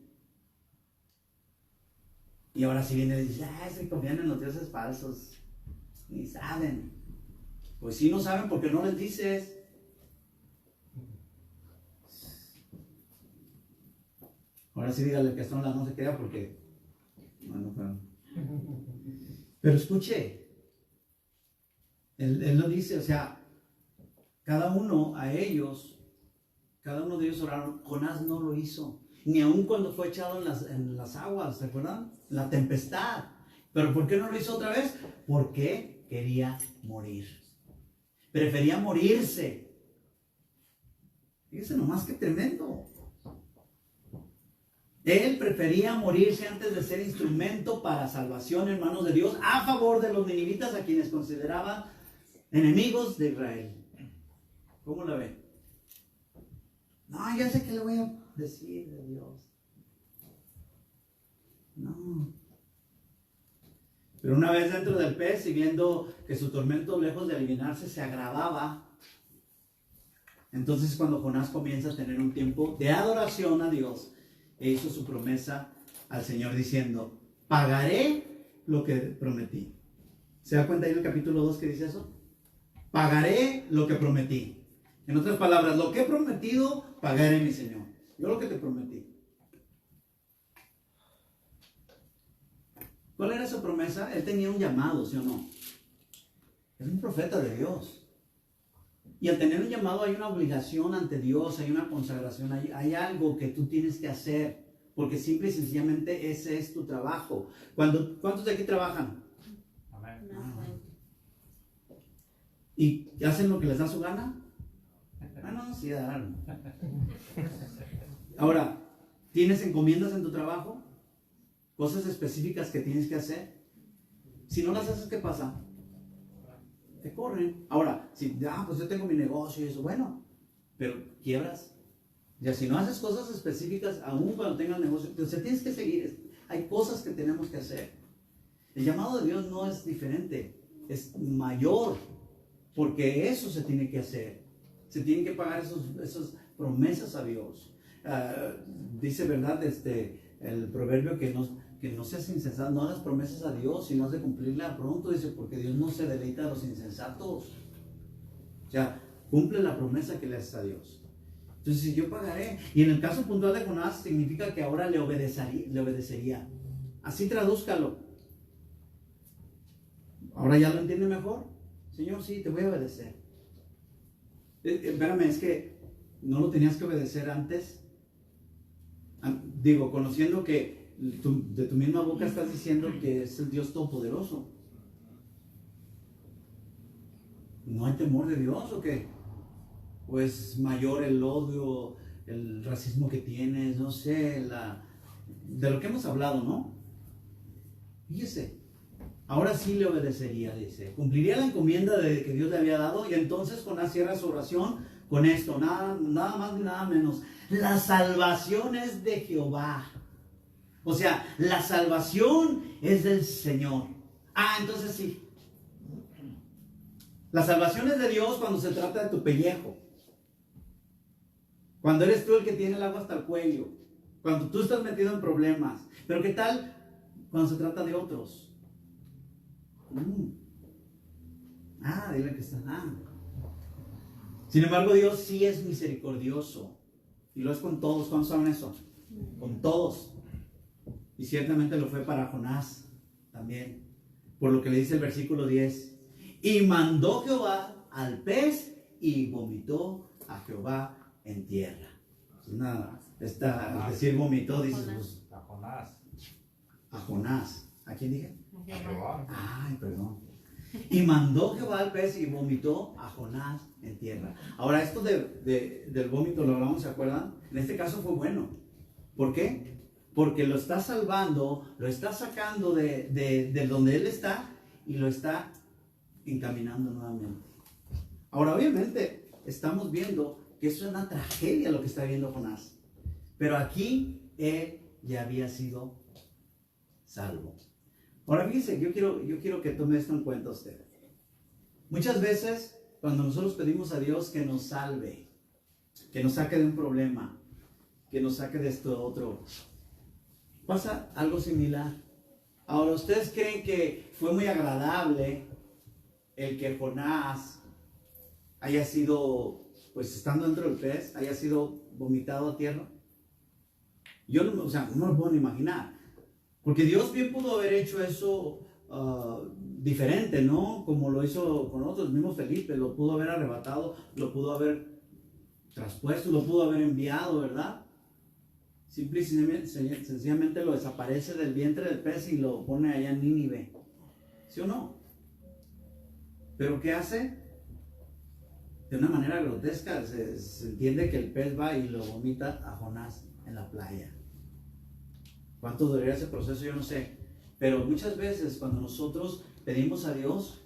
A: Y ahora si viene y dice, se confían en los dioses falsos. Ni saben. Pues sí, no saben porque no les dices. Ahora sí dígale que esto no se crea porque... Bueno, pero escuche. Él lo dice, o sea, cada uno de ellos oraron. Jonás no lo hizo. Ni aun cuando fue echado en las aguas, ¿se acuerdan? La tempestad. ¿Pero por qué no lo hizo otra vez? Porque quería morir. Prefería morirse. Fíjense nomás qué tremendo. Él prefería morirse antes de ser instrumento para salvación en manos de Dios a favor de los ninivitas a quienes consideraba enemigos de Israel. ¿Cómo la ve? No, ya sé qué le voy a decir de Dios. No. Pero una vez dentro del pez y viendo que su tormento, lejos de aliviarse, se agravaba, entonces cuando Jonás comienza a tener un tiempo de adoración a Dios, e hizo su promesa al Señor diciendo, pagaré lo que prometí. ¿Se da cuenta ahí en el capítulo 2 que dice eso? Pagaré lo que prometí. En otras palabras, lo que he prometido, pagaré, mi Señor. Yo lo que te prometí. ¿Cuál era su promesa? Él tenía un llamado, ¿sí o no? Es un profeta de Dios. Y al tener un llamado hay una obligación ante Dios, hay una consagración, hay algo que tú tienes que hacer, porque simple y sencillamente ese es tu trabajo. ¿Cuántos de aquí trabajan?
B: Amén.
A: ¿Y hacen lo que les da su gana? Bueno, sí, darán. Ahora, ¿tienes encomiendas en tu trabajo? Cosas específicas que tienes que hacer. Si no las haces, ¿qué pasa? Te corren. Ahora, pues yo tengo mi negocio y eso, bueno, pero quiebras. Ya si no haces cosas específicas, aún cuando tengas negocio, entonces tienes que seguir. Hay cosas que tenemos que hacer. El llamado de Dios no es diferente, es mayor, porque eso se tiene que hacer. Se tienen que pagar esas promesas a Dios. Dice, ¿verdad? El proverbio que no seas insensato, no hagas promesas a Dios, sino has de cumplirla pronto, dice, porque Dios no se deleita a los insensatos. O sea, cumple la promesa que le haces a Dios. Entonces, si yo pagaré, y en el caso puntual de Jonás, significa que ahora le obedecería. Así tradúzcalo. Ahora ya lo entiende mejor. Señor, sí, te voy a obedecer. Espérame, es que no lo tenías que obedecer antes. Digo, conociendo que de tu misma boca estás diciendo que es el Dios Todopoderoso. ¿No hay temor de Dios o qué? ¿O es mayor el odio, el racismo que tienes? No sé, de lo que hemos hablado, ¿no? Fíjese, ahora sí le obedecería, dice. Cumpliría la encomienda que Dios le había dado, y entonces Jonás cierra su oración con esto, nada más ni nada menos. La salvación es de Jehová. O sea, la salvación es del Señor. Entonces sí. La salvación es de Dios cuando se trata de tu pellejo. Cuando eres tú el que tiene el agua hasta el cuello. Cuando tú estás metido en problemas. Pero ¿qué tal cuando se trata de otros? Dile que está. Sin embargo, Dios sí es misericordioso. Y lo es con todos. ¿Cuántos saben eso? Con todos. Y ciertamente lo fue para Jonás también. Por lo que le dice el versículo 10. Y mandó Jehová al pez y vomitó a Jehová en tierra. Es decir, vomitó, dices, pues,
B: A Jonás.
A: a Jonás. ¿A quién dije?
B: A Jehová.
A: Ay, perdón. Y mandó Jehová al pez y vomitó a Jonás en tierra. Ahora, esto del vómito lo hablamos, ¿se acuerdan? En este caso fue bueno. ¿Por qué? Porque lo está salvando, lo está sacando de donde él está y lo está encaminando nuevamente. Ahora, obviamente, estamos viendo que eso es una tragedia lo que está viendo Jonás. Pero aquí él ya había sido salvo. Ahora, fíjense, yo quiero que tome esto en cuenta usted. Muchas veces, cuando nosotros pedimos a Dios que nos salve, que nos saque de un problema, que nos saque de esto otro, pasa algo similar. Ahora, ¿ustedes creen que fue muy agradable el que Jonás haya sido, pues estando dentro del pez, haya sido vomitado a tierra? Yo no, no lo puedo ni imaginar. Porque Dios bien pudo haber hecho eso diferente, ¿no? Como lo hizo con otros, el mismo Felipe, lo pudo haber arrebatado, lo pudo haber traspuesto, lo pudo haber enviado, ¿verdad? Simple y sencillamente lo desaparece del vientre del pez y lo pone allá en Nínive. ¿Sí o no? ¿Pero qué hace? De una manera grotesca, se entiende que el pez va y lo vomita a Jonás en la playa. ¿Cuánto duraría ese proceso? Yo no sé. Pero muchas veces cuando nosotros pedimos a Dios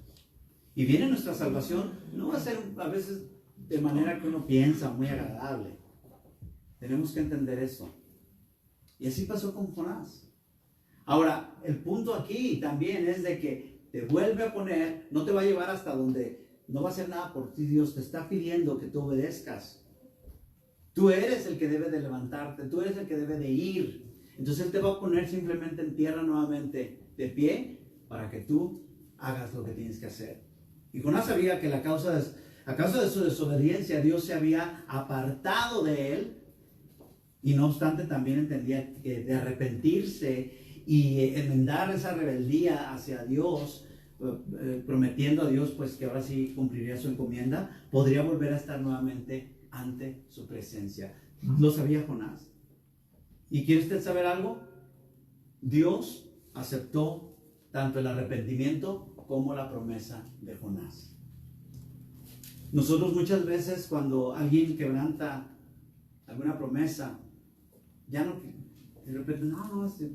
A: y viene nuestra salvación, no va a ser a veces de manera que uno piensa muy agradable. Tenemos que entender eso. Y así pasó con Jonás. Ahora, el punto aquí también es de que te vuelve a poner, no te va a llevar hasta donde no va a hacer nada por ti. Dios te está pidiendo que tú obedezcas. Tú eres el que debe de levantarte, tú eres el que debe de ir. Entonces Él te va a poner simplemente en tierra nuevamente, de pie, para que tú hagas lo que tienes que hacer. Y Jonás sabía que a causa de su desobediencia, Dios se había apartado de él. Y no obstante, también entendía que de arrepentirse y enmendar esa rebeldía hacia Dios, prometiendo a Dios pues que ahora sí cumpliría su encomienda, podría volver a estar nuevamente ante su presencia. Lo sabía Jonás. ¿Y quiere usted saber algo? Dios aceptó tanto el arrepentimiento como la promesa de Jonás. Nosotros muchas veces cuando alguien quebranta alguna promesa, ya no, de repente,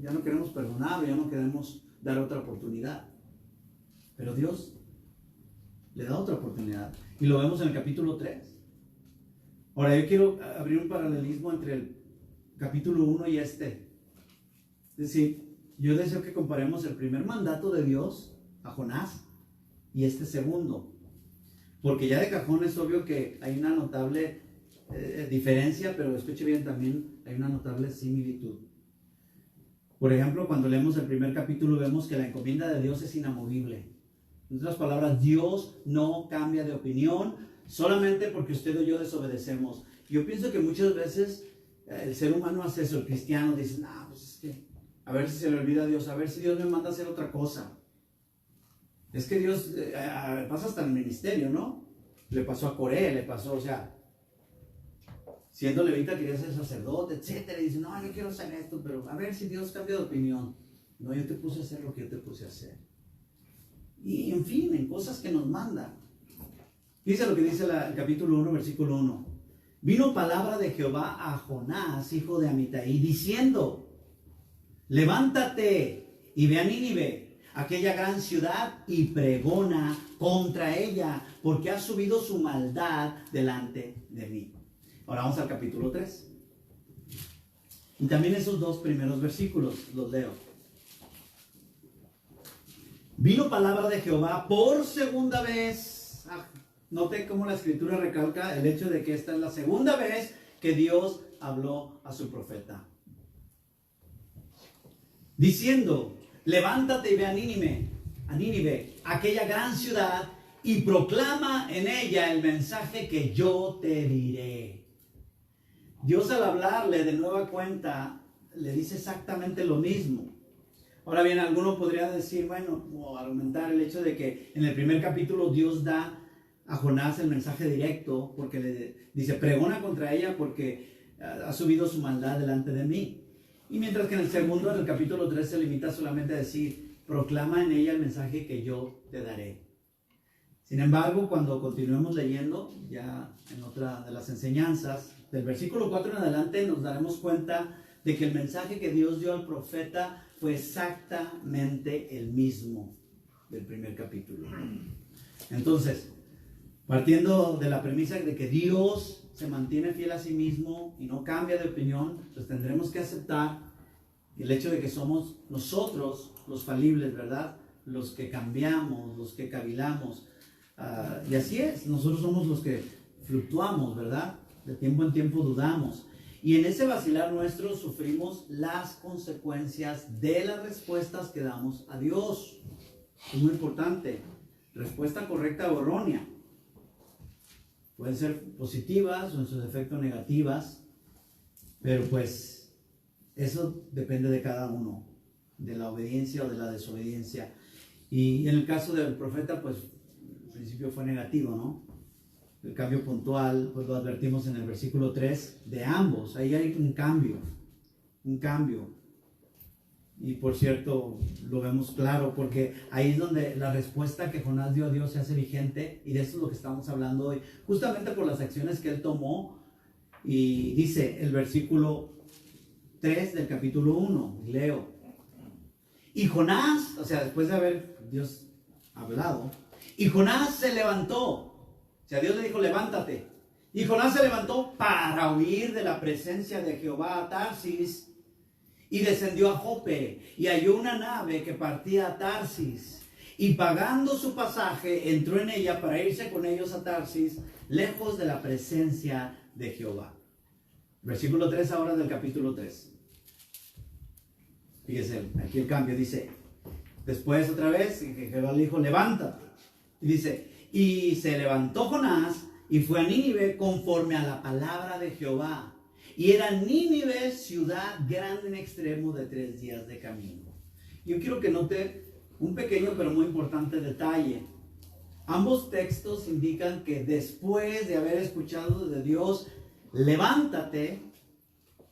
A: ya no queremos perdonar, ya no queremos dar otra oportunidad. Pero Dios le da otra oportunidad. Y lo vemos en el capítulo 3. Ahora yo quiero abrir un paralelismo entre el capítulo 1 y este. Es decir, yo deseo que comparemos el primer mandato de Dios a Jonás y este segundo. Porque ya de cajón es obvio que hay una notable diferencia, pero escuche bien, también hay una notable similitud. Por ejemplo, cuando leemos el primer capítulo vemos que la encomienda de Dios es inamovible. En otras palabras, Dios no cambia de opinión solamente porque usted o yo desobedecemos. Yo pienso que muchas veces el ser humano hace eso, el cristiano dice, pues es que a ver si se le olvida a Dios, a ver si Dios me manda a hacer otra cosa. Es que Dios, pasa hasta en el ministerio, ¿no? Le pasó a Coré, le pasó, siendo levita quería ser sacerdote, etcétera, y dice, no, yo quiero hacer esto, pero a ver si Dios cambia de opinión. No, yo te puse a hacer lo que yo te puse a hacer. Y en fin, en cosas que nos manda. Dice lo que dice el capítulo 1, versículo 1. Vino palabra de Jehová a Jonás, hijo de Amitai, diciendo, levántate y ve a Nínive, aquella gran ciudad, y pregona contra ella, porque ha subido su maldad delante de mí. Ahora vamos al capítulo 3. Y también esos dos primeros versículos los leo. Vino palabra de Jehová por segunda vez. Note cómo la escritura recalca el hecho de que esta es la segunda vez que Dios habló a su profeta. Diciendo, levántate y ve a Nínive, aquella gran ciudad, y proclama en ella el mensaje que yo te diré. Dios al hablarle de nueva cuenta le dice exactamente lo mismo. Ahora bien, alguno podría decir, o argumentar el hecho de que en el primer capítulo Dios da a Jonás el mensaje directo, porque le dice, pregona contra ella porque ha subido su maldad delante de mí. Y mientras que en el segundo, en el capítulo 3, se limita solamente a decir, proclama en ella el mensaje que yo te daré. Sin embargo, cuando continuemos leyendo, ya en otra de las enseñanzas, del versículo 4 en adelante, nos daremos cuenta de que el mensaje que Dios dio al profeta fue exactamente el mismo del primer capítulo. Entonces, partiendo de la premisa de que Dios se mantiene fiel a sí mismo y no cambia de opinión, pues tendremos que aceptar el hecho de que somos nosotros los falibles, ¿verdad? Los que cambiamos, los que cavilamos. Y así es, nosotros somos los que fluctuamos, ¿verdad? De tiempo en tiempo dudamos. Y en ese vacilar nuestro sufrimos las consecuencias de las respuestas que damos a Dios. Es muy importante. Respuesta correcta o errónea. Pueden ser positivas o en su defecto negativas, pero pues eso depende de cada uno, de la obediencia o de la desobediencia. Y en el caso del profeta, pues al principio fue negativo, ¿no? El cambio puntual, pues lo advertimos en el versículo 3 de ambos. Ahí hay un cambio. Y por cierto, lo vemos claro, porque ahí es donde la respuesta que Jonás dio a Dios se hace vigente, y de eso es lo que estamos hablando hoy, justamente por las acciones que él tomó. Y dice el versículo 3 del capítulo 1, leo. Y Jonás, o sea, después de haber Dios hablado, y Jonás se levantó. O sea, Dios le dijo, levántate. Y Jonás se levantó para huir de la presencia de Jehová a Tarsis, y descendió a Jope, y halló una nave que partía a Tarsis, y pagando su pasaje, entró en ella para irse con ellos a Tarsis, lejos de la presencia de Jehová. Versículo 3 ahora del capítulo 3. Fíjese, aquí el cambio dice, después otra vez, que Jehová le dijo, levántate. Y dice, y se levantó Jonás, y fue a Nínive conforme a la palabra de Jehová. Y era Nínive ciudad grande en extremo de 3 días de camino. Yo quiero que note un pequeño pero muy importante detalle. Ambos textos indican que después de haber escuchado de Dios, levántate,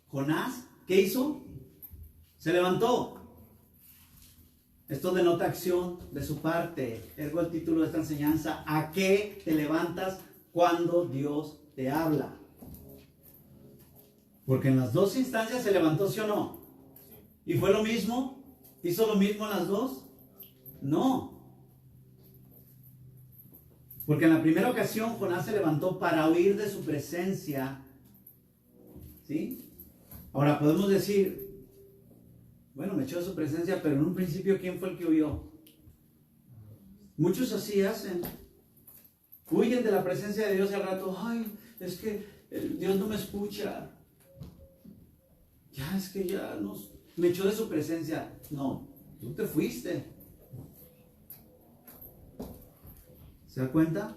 A: Jonás, ¿qué hizo? Se levantó. Esto denota acción de su parte. Ergo el título de esta enseñanza, ¿a qué te levantas cuando Dios te habla? Porque en las dos instancias se levantó, ¿sí o no? ¿Y fue lo mismo? ¿Hizo lo mismo en las dos? No. Porque en la primera ocasión Jonás se levantó para huir de su presencia. ¿Sí? Ahora podemos decir, bueno, me echó de su presencia, pero en un principio, ¿quién fue el que huyó? Muchos así hacen. Huyen de la presencia de Dios y al rato, ay, es que Dios no me escucha. Ya, es que ya me echó de su presencia. No, tú te fuiste. ¿Se da cuenta?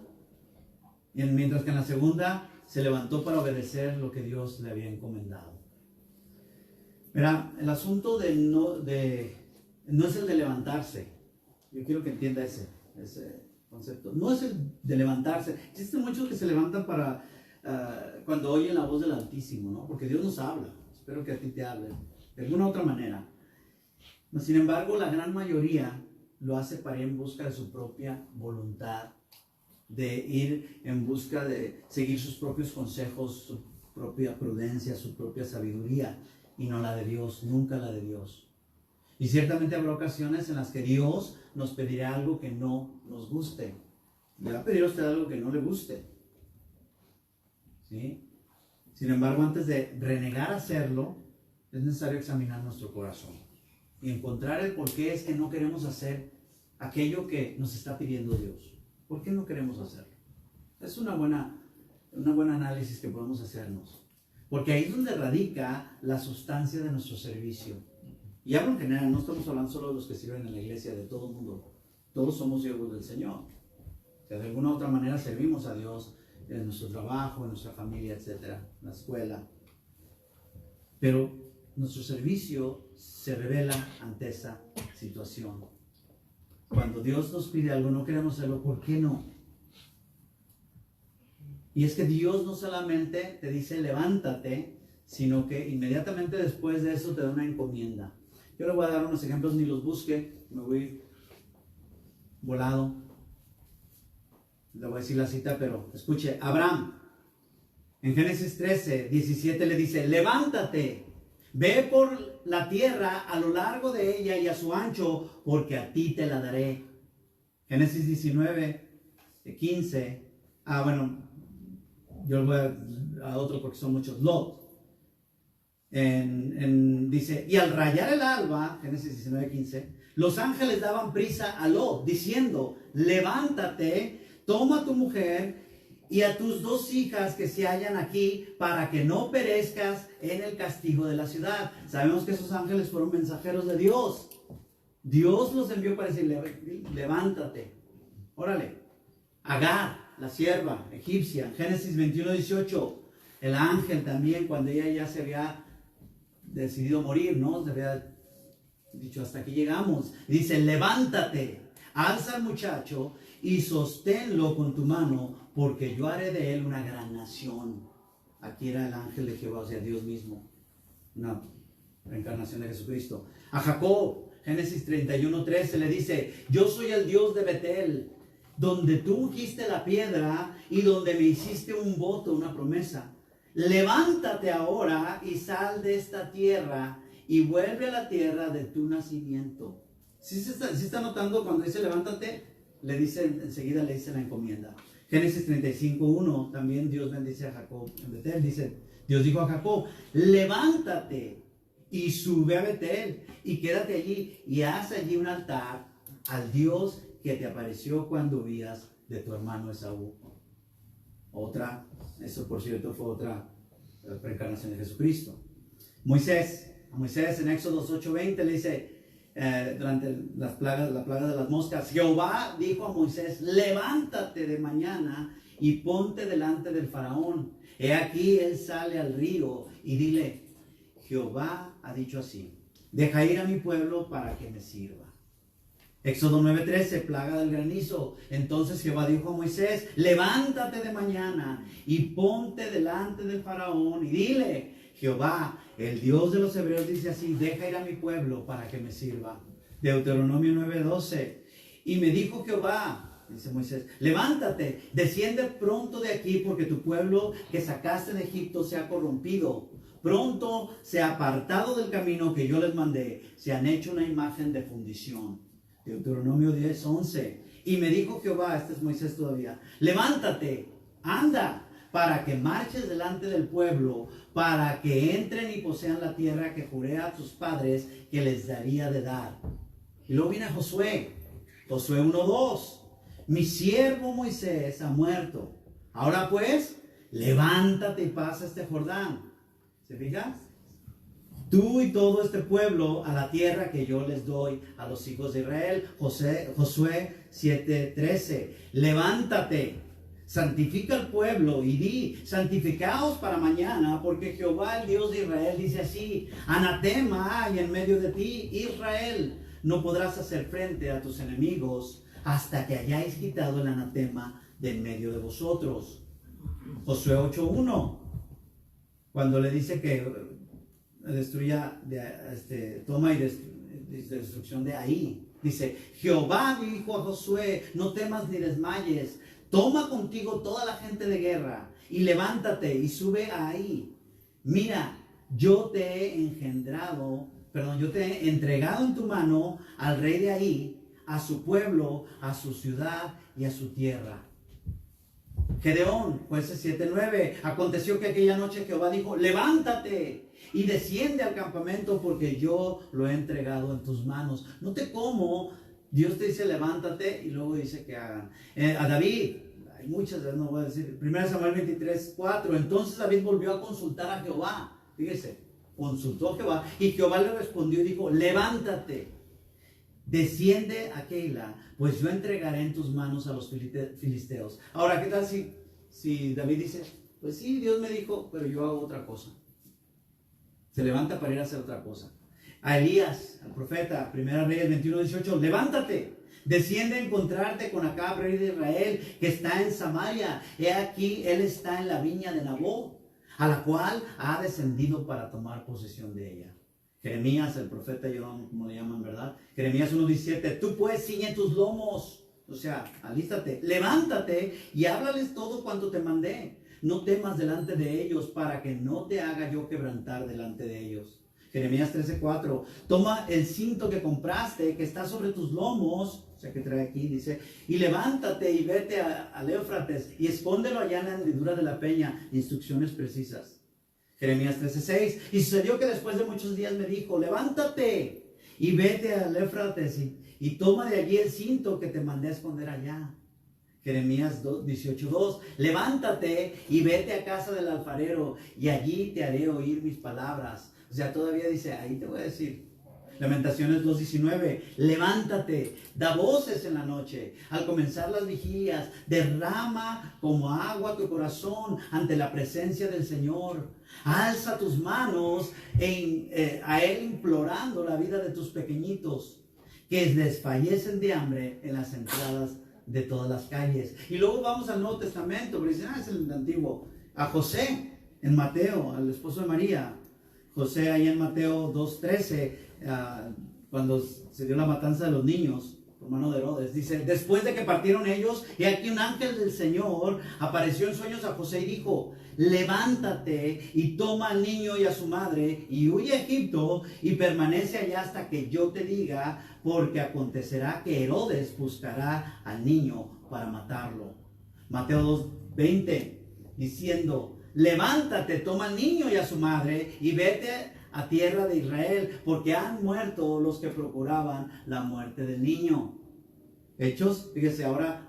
A: Y mientras que en la segunda se levantó para obedecer lo que Dios le había encomendado. Mira, el asunto no es el de levantarse. Yo quiero que entienda ese concepto. No es el de levantarse. Existen muchos que se levantan para cuando oyen la voz del Altísimo, ¿no? Porque Dios nos habla. Espero que a ti te hable de alguna otra manera. Sin embargo, la gran mayoría lo hace para ir en busca de su propia voluntad, de ir en busca de seguir sus propios consejos, su propia prudencia, su propia sabiduría, y no la de Dios, nunca la de Dios. Y ciertamente habrá ocasiones en las que Dios nos pedirá algo que no nos guste. Le va a pedir a usted algo que no le guste. ¿Sí? Sin embargo, antes de renegar a hacerlo, es necesario examinar nuestro corazón y encontrar el por qué es que no queremos hacer aquello que nos está pidiendo Dios. ¿Por qué no queremos hacerlo? Es una buena análisis que podemos hacernos. Porque ahí es donde radica la sustancia de nuestro servicio. Y hablo en general, no estamos hablando solo de los que sirven en la iglesia, de todo el mundo. Todos somos siervos del Señor. O sea, de alguna u otra manera servimos a Dios en nuestro trabajo, en nuestra familia, etcétera, en la escuela. Pero nuestro servicio se revela ante esa situación. Cuando Dios nos pide algo, no queremos hacerlo, ¿por qué no? Y es que Dios no solamente te dice levántate, sino que inmediatamente después de eso te da una encomienda. Yo le voy a dar unos ejemplos, ni los busque, me voy a ir volado. Le voy a decir la cita, pero escuche, Abraham, en Génesis 13, 17 le dice, levántate, ve por la tierra a lo largo de ella y a su ancho, porque a ti te la daré. Génesis 19, 15, yo voy a otro porque son muchos. Lot. Dice, y al rayar el alba, Génesis 19, 15, los ángeles daban prisa a Lot, diciendo, levántate, toma a tu mujer y a tus 2 hijas que se hallan aquí, para que no perezcas en el castigo de la ciudad. Sabemos que esos ángeles fueron mensajeros de Dios. Dios los envió para decir, levántate, órale. Agar, la sierva egipcia, Génesis 21, 18, el ángel también, cuando ella ya se había decidido morir, ¿no? Se había dicho, hasta aquí llegamos. Y dice, levántate, alza al muchacho y sosténlo con tu mano, porque yo haré de él una gran nación. Aquí era el ángel de Jehová, o sea, Dios mismo, una reencarnación de Jesucristo. A Jacob, Génesis 31, 13, le dice, yo soy el Dios de Betel, donde tú ungiste la piedra y donde me hiciste un voto, una promesa. Levántate ahora y sal de esta tierra y vuelve a la tierra de tu nacimiento. ¿Sí está notando cuando dice levántate? Le dice, enseguida le dice la encomienda. Génesis 35, 1, también Dios bendice a Jacob en Betel. Dice, Dios dijo a Jacob, levántate y sube a Betel y quédate allí y haz allí un altar al Dios que te apareció cuando huías de tu hermano Esaú. Eso por cierto fue otra reencarnación de Jesucristo. A Moisés en Éxodo 8:20 le dice, durante la plaga de las moscas, Jehová dijo a Moisés, levántate de mañana y ponte delante del faraón. He aquí él sale al río y dile, Jehová ha dicho así, deja ir a mi pueblo para que me sirva. Éxodo 9:13, plaga del granizo. Entonces Jehová dijo a Moisés, levántate de mañana y ponte delante del faraón y dile, Jehová, el Dios de los hebreos dice así, deja ir a mi pueblo para que me sirva. Deuteronomio 9:12, y me dijo Jehová, dice Moisés, levántate, desciende pronto de aquí, porque tu pueblo que sacaste de Egipto se ha corrompido. Pronto se ha apartado del camino que yo les mandé, se han hecho una imagen de fundición. Deuteronomio 10:11. Y me dijo Jehová, este es Moisés todavía, levántate, anda, para que marches delante del pueblo, para que entren y posean la tierra que juré a tus padres que les daría de dar. Y luego viene Josué 1:2. Mi siervo Moisés ha muerto. Ahora pues, levántate y pasa este Jordán. ¿Se fijan? Tú y todo este pueblo a la tierra que yo les doy a los hijos de Israel. Josué 7:13. Levántate, santifica al pueblo y di, santificaos para mañana, porque Jehová el Dios de Israel dice así, anatema hay en medio de ti, Israel, no podrás hacer frente a tus enemigos hasta que hayáis quitado el anatema de en medio de vosotros. Josué 8:1, cuando le dice que destruya, toma y destrucción de ahí. Dice, Jehová dijo a Josué, no temas ni desmayes, toma contigo toda la gente de guerra y levántate y sube ahí. Mira, yo te he entregado en tu mano al rey de ahí, a su pueblo, a su ciudad y a su tierra. Gedeón, Jueces 7:9. Aconteció que aquella noche Jehová dijo, levántate y desciende al campamento, porque yo lo he entregado en tus manos. Note cómo Dios te dice levántate y luego dice que hagan. A David, hay muchas veces, no voy a decir, 1 Samuel 23:4. Entonces David volvió a consultar a Jehová. Fíjese, consultó a Jehová y Jehová le respondió y dijo, levántate, desciende a Keila, pues yo entregaré en tus manos a los filisteos. Ahora, ¿qué tal si David dice, pues sí, Dios me dijo, pero yo hago otra cosa? Se levanta para ir a hacer otra cosa. a Elías, al profeta, Primera Reyes 21:18, levántate, desciende a encontrarte con Acab, rey de Israel, que está en Samaria. He aquí, él está en la viña de Nabot, a la cual ha descendido para tomar posesión de ella. Jeremías, el profeta, como le llaman, ¿verdad? Jeremías 1:17, tú pues ciñe tus lomos, o sea, alístate, levántate y háblales todo cuanto te mandé. No temas delante de ellos, para que no te haga yo quebrantar delante de ellos. Jeremías 13:4, toma el cinto que compraste, que está sobre tus lomos, o sea, que trae aquí, dice, y levántate y vete al Éufrates y escóndelo allá en la hendidura de la peña. Instrucciones precisas. Jeremías 13:6, y sucedió que después de muchos días me dijo, levántate y vete al Éufrates y toma de allí el cinto que te mandé a esconder allá. Jeremías 18:2, levántate y vete a casa del alfarero y allí te haré oír mis palabras. O sea, todavía dice, ahí te voy a decir. Lamentaciones 2:19, levántate, da voces en la noche, al comenzar las vigilias, derrama como agua tu corazón ante la presencia del Señor. Alza tus manos a Él implorando la vida de tus pequeñitos, que desfallecen de hambre en las entradas de todas las calles. Y luego vamos al Nuevo Testamento, pero dicen, es el antiguo. A José, en Mateo, al esposo de María. José ahí en Mateo 2:13, cuando se dio la matanza de los niños por mano de Herodes, dice, después de que partieron ellos, y aquí un ángel del Señor apareció en sueños a José y dijo, levántate y toma al niño y a su madre y huye a Egipto y permanece allá hasta que yo te diga, porque acontecerá que Herodes buscará al niño para matarlo. Mateo 2:20, diciendo, levántate, toma al niño y a su madre y vete a tierra de Israel, porque han muerto los que procuraban la muerte del niño. Hechos, fíjese ahora,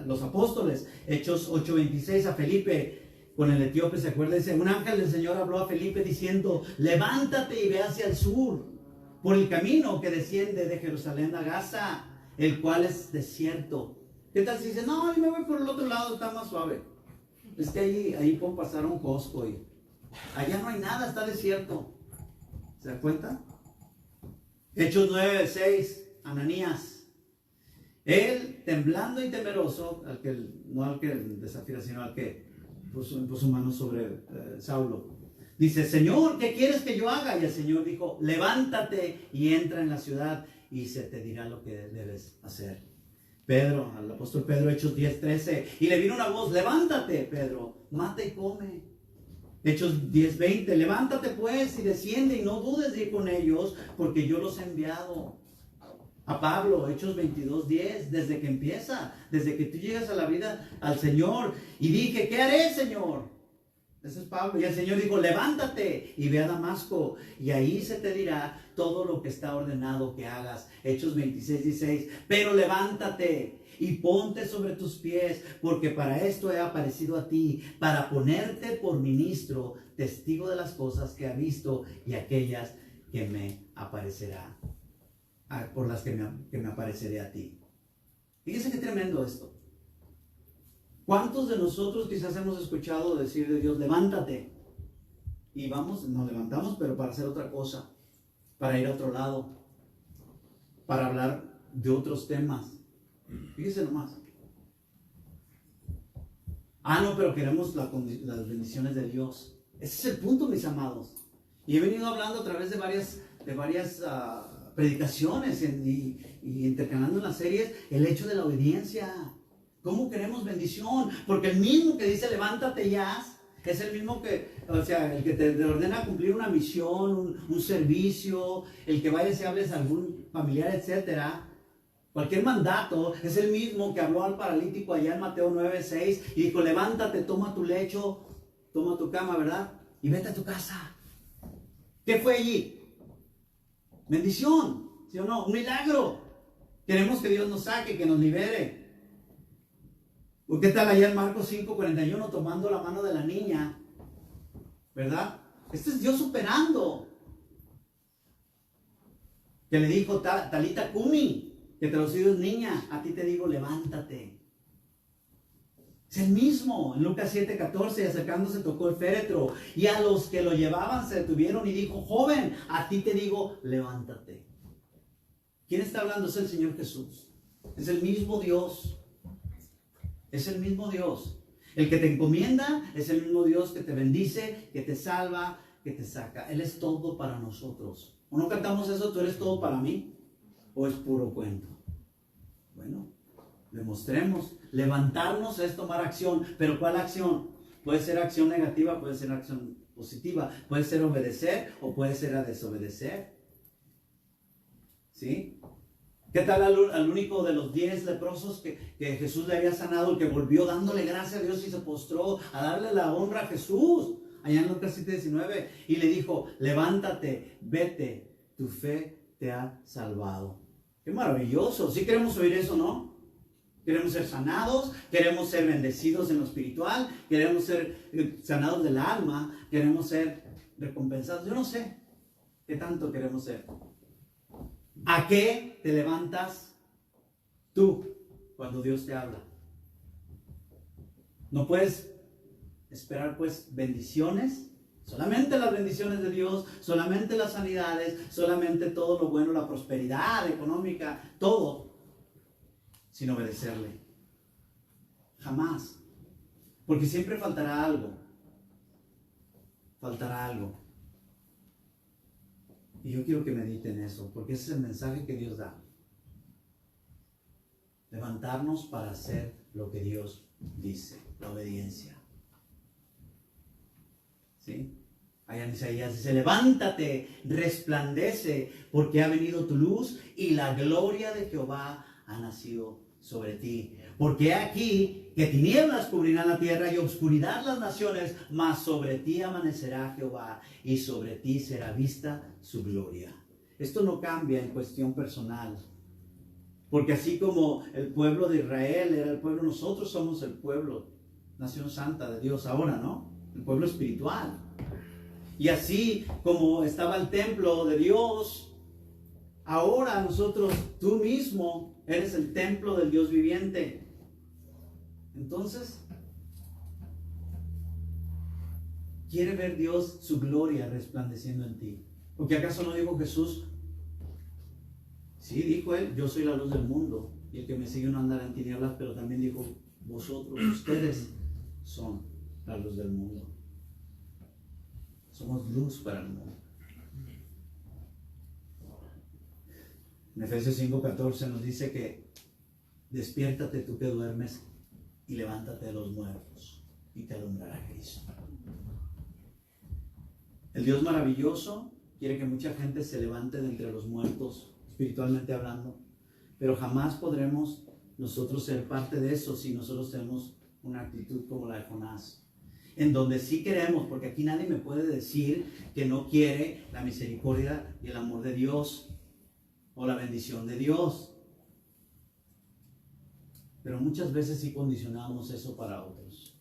A: los apóstoles, Hechos 8:26, a Felipe con el etíope, ¿se acuerda? Dice, un ángel del Señor habló a Felipe diciendo, levántate y ve hacia el sur, por el camino que desciende de Jerusalén a Gaza, el cual es desierto. ¿Qué tal si dice, no, yo me voy por el otro lado, está más suave? Es que ahí puedo pasar un Costco y allá no hay nada, está desierto. ¿Se da cuenta? Hechos 9:6, Ananías. Él, temblando y temeroso, no al que desafiara, sino al que puso mano sobre Saulo, dice, Señor, ¿qué quieres que yo haga? Y el Señor dijo, levántate y entra en la ciudad y se te dirá lo que debes hacer. Pedro, al apóstol Pedro, Hechos 10:13, y le vino una voz, levántate, Pedro, mata y come. Hechos 10:20, levántate pues y desciende y no dudes de ir con ellos, porque yo los he enviado. A Pablo, Hechos 22:10, desde que empieza, desde que tú llegas a la vida al Señor, y dije, ¿qué haré, Señor? Ese es Pablo, y el Señor dijo, levántate y ve a Damasco, y ahí se te dirá todo lo que está ordenado que hagas. Hechos 26:16, pero levántate y ponte sobre tus pies, porque para esto he aparecido a ti, para ponerte por ministro, testigo de las cosas que ha visto y aquellas que me aparecerá, por las que me apareceré a ti. Fíjense qué tremendo esto. ¿Cuántos de nosotros quizás hemos escuchado decir de Dios, levántate? Y nos levantamos, pero para hacer otra cosa, para ir a otro lado, para hablar de otros temas. Fíjense nomás. No, pero queremos las bendiciones de Dios. Ese es el punto, mis amados. Y he venido hablando a través de varias predicaciones y intercalando en las series el hecho de la obediencia. ¿Cómo queremos bendición? Porque el mismo que dice levántate y haz, es el mismo que, el que te ordena cumplir una misión, un servicio, el que vayas y hables a algún familiar, etcétera. Cualquier mandato es el mismo que habló al paralítico allá en Mateo 9:6 y dijo, levántate, toma tu lecho, toma tu cama, ¿verdad? Y vete a tu casa. ¿Qué fue allí? Bendición, ¿sí o no? Un milagro. Queremos que Dios nos saque, que nos libere. ¿Qué tal allá en Marcos 5:41 tomando la mano de la niña? ¿Verdad? Este es Dios superando. Que le dijo, Talita Kumi, que traducido es niña, a ti te digo, levántate. Es el mismo. En Lucas 7:14, acercándose tocó el féretro y a los que lo llevaban se detuvieron y dijo: joven, a ti te digo, levántate. ¿Quién está hablando? Es el Señor Jesús. Es el mismo Dios. Es el mismo Dios. El que te encomienda es el mismo Dios que te bendice, que te salva, que te saca. Él es todo para nosotros. ¿O no cantamos eso? ¿Tú eres todo para mí? ¿O es puro cuento? Bueno, demostremos. Levantarnos es tomar acción. ¿Pero cuál acción? Puede ser acción negativa, puede ser acción positiva. Puede ser obedecer o puede ser a desobedecer. ¿Sí? ¿Qué tal al único de los 10 leprosos que Jesús le había sanado, el que volvió dándole gracias a Dios y se postró a darle la honra a Jesús? Allá en Lucas 7:19. Y le dijo: levántate, vete, tu fe te ha salvado. ¡Qué maravilloso! ¿Sí queremos oír eso, no? Queremos ser sanados, queremos ser bendecidos en lo espiritual, queremos ser sanados del alma, queremos ser recompensados. Yo no sé qué tanto queremos ser. ¿A qué te levantas tú cuando Dios te habla? No puedes esperar pues bendiciones, solamente las bendiciones de Dios, solamente las sanidades, solamente todo lo bueno, la prosperidad económica, todo, sin obedecerle. Jamás. Porque siempre faltará algo. Faltará algo. Y yo quiero que mediten eso, porque ese es el mensaje que Dios da. Levantarnos para hacer lo que Dios dice, la obediencia. ¿Sí? Allá en Isaías dice: levántate, resplandece, porque ha venido tu luz y la gloria de Jehová ha nacido sobre ti. Porque he aquí que tinieblas cubrirán la tierra y oscuridad las naciones, mas sobre ti amanecerá Jehová y sobre ti será vista su gloria. Esto no cambia en cuestión personal, porque así como el pueblo de Israel era el pueblo, nosotros somos el pueblo, nación santa de Dios ahora, ¿no? El pueblo espiritual. Y así como estaba el templo de Dios, ahora nosotros, tú mismo eres el templo del Dios viviente. Entonces, ¿quiere ver Dios su gloria resplandeciendo en ti? ¿Porque acaso no dijo Jesús? Sí, dijo él: yo soy la luz del mundo, y el que me sigue no andará en tinieblas, pero también dijo: vosotros, ustedes son la luz del mundo. Somos luz para el mundo. En Efesios 5:14 nos dice que despiértate tú que duermes y levántate de los muertos y te alumbrará Cristo. El Dios maravilloso quiere que mucha gente se levante de entre los muertos, espiritualmente hablando, pero jamás podremos nosotros ser parte de eso si nosotros tenemos una actitud como la de Jonás, en donde sí queremos, porque aquí nadie me puede decir que no quiere la misericordia y el amor de Dios o la bendición de Dios. Pero muchas veces sí condicionamos eso para otros,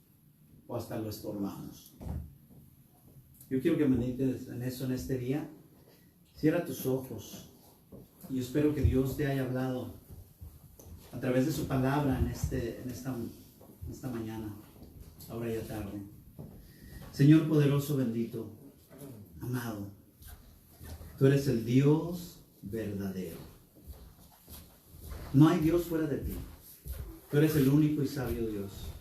A: o hasta lo estorbamos. Yo quiero que medites en eso en este día. Cierra tus ojos. Y yo espero que Dios te haya hablado a través de su palabra en esta mañana, ahora ya tarde. Señor poderoso, bendito, amado, tú eres el Dios verdadero. No hay Dios fuera de ti. Tú eres el único y sabio Dios.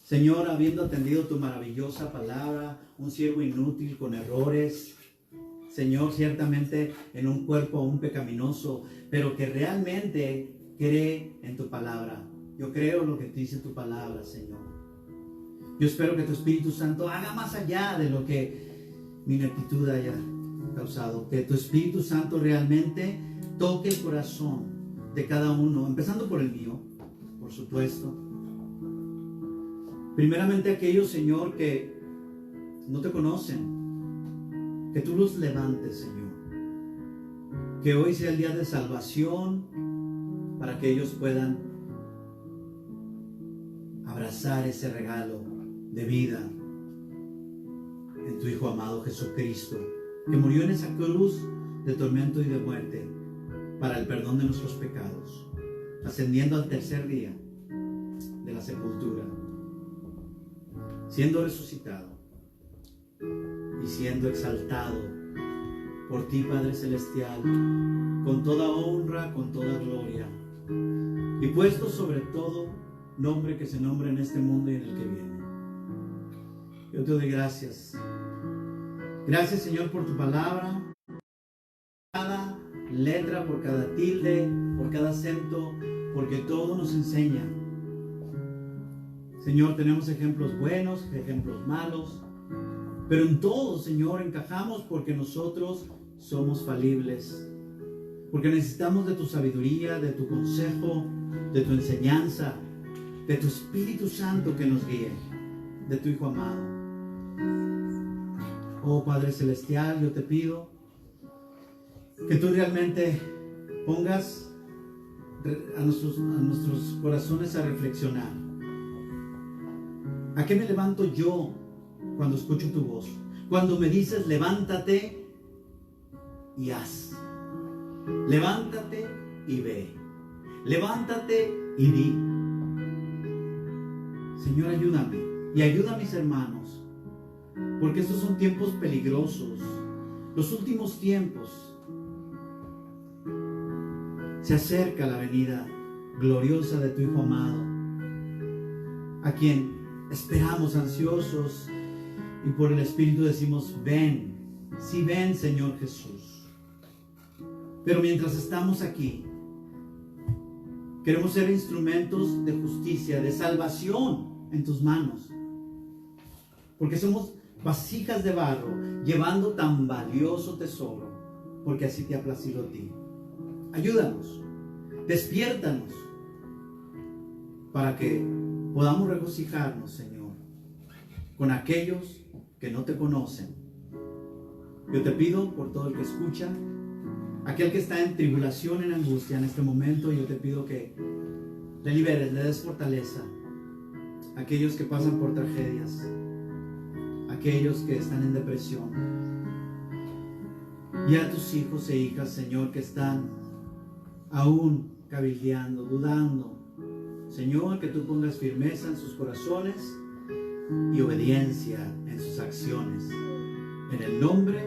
A: Señor, habiendo atendido tu maravillosa palabra, un siervo inútil con errores, Señor, ciertamente en un cuerpo aún pecaminoso, pero que realmente cree en tu palabra. Yo creo lo que te dice tu palabra, Señor. Yo espero que tu Espíritu Santo haga más allá de lo que mi ineptitud haya causado. Que tu Espíritu Santo realmente toque el corazón de cada uno, empezando por el mío, por supuesto. Primeramente aquellos, Señor, que no te conocen, que tú los levantes, Señor. Que hoy sea el día de salvación para que ellos puedan abrazar ese regalo de vida en tu Hijo amado Jesucristo, que murió en esa cruz de tormento y de muerte para el perdón de nuestros pecados, ascendiendo al tercer día de la sepultura, siendo resucitado y siendo exaltado por ti, Padre Celestial, con toda honra, con toda gloria, y puesto sobre todo nombre que se nombra en este mundo y en el que viene. Yo te doy gracias. Gracias, Señor, por tu palabra, por cada letra, por cada tilde, por cada acento, porque todo nos enseña. Señor, tenemos ejemplos buenos, ejemplos malos, pero en todo, Señor, encajamos porque nosotros somos falibles, porque necesitamos de tu sabiduría, de tu consejo, de tu enseñanza, de tu Espíritu Santo que nos guíe, de tu Hijo amado. Oh Padre Celestial, yo te pido que tú realmente pongas a nuestros corazones a reflexionar. ¿A qué me levanto yo cuando escucho tu voz? Cuando me dices, levántate y haz. Levántate y ve. Levántate y di. Señor, ayúdame y ayuda a mis hermanos, porque estos son tiempos peligrosos, los últimos tiempos. Se acerca la venida gloriosa de tu Hijo amado, a quien esperamos ansiosos y por el Espíritu decimos, ven, sí ven, Señor Jesús. Pero mientras estamos aquí, queremos ser instrumentos de justicia, de salvación en tus manos, porque somos vasijas de barro, llevando tan valioso tesoro, porque así te ha placido a ti. Ayúdanos, despiértanos, para que podamos regocijarnos, Señor, con aquellos que no te conocen. Yo te pido por todo el que escucha, aquel que está en tribulación, en angustia en este momento, yo te pido que le liberes, le des fortaleza. Aquellos que pasan por tragedias, aquellos que están en depresión, y a tus hijos e hijas, Señor, que están aún cabildeando, dudando. Señor, que tú pongas firmeza en sus corazones y obediencia en sus acciones. En el nombre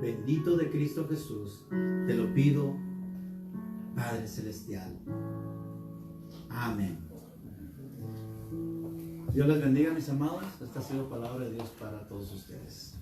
A: bendito de Cristo Jesús, te lo pido, Padre Celestial. Amén. Dios les bendiga, mis amados. Esta ha sido palabra de Dios para todos ustedes.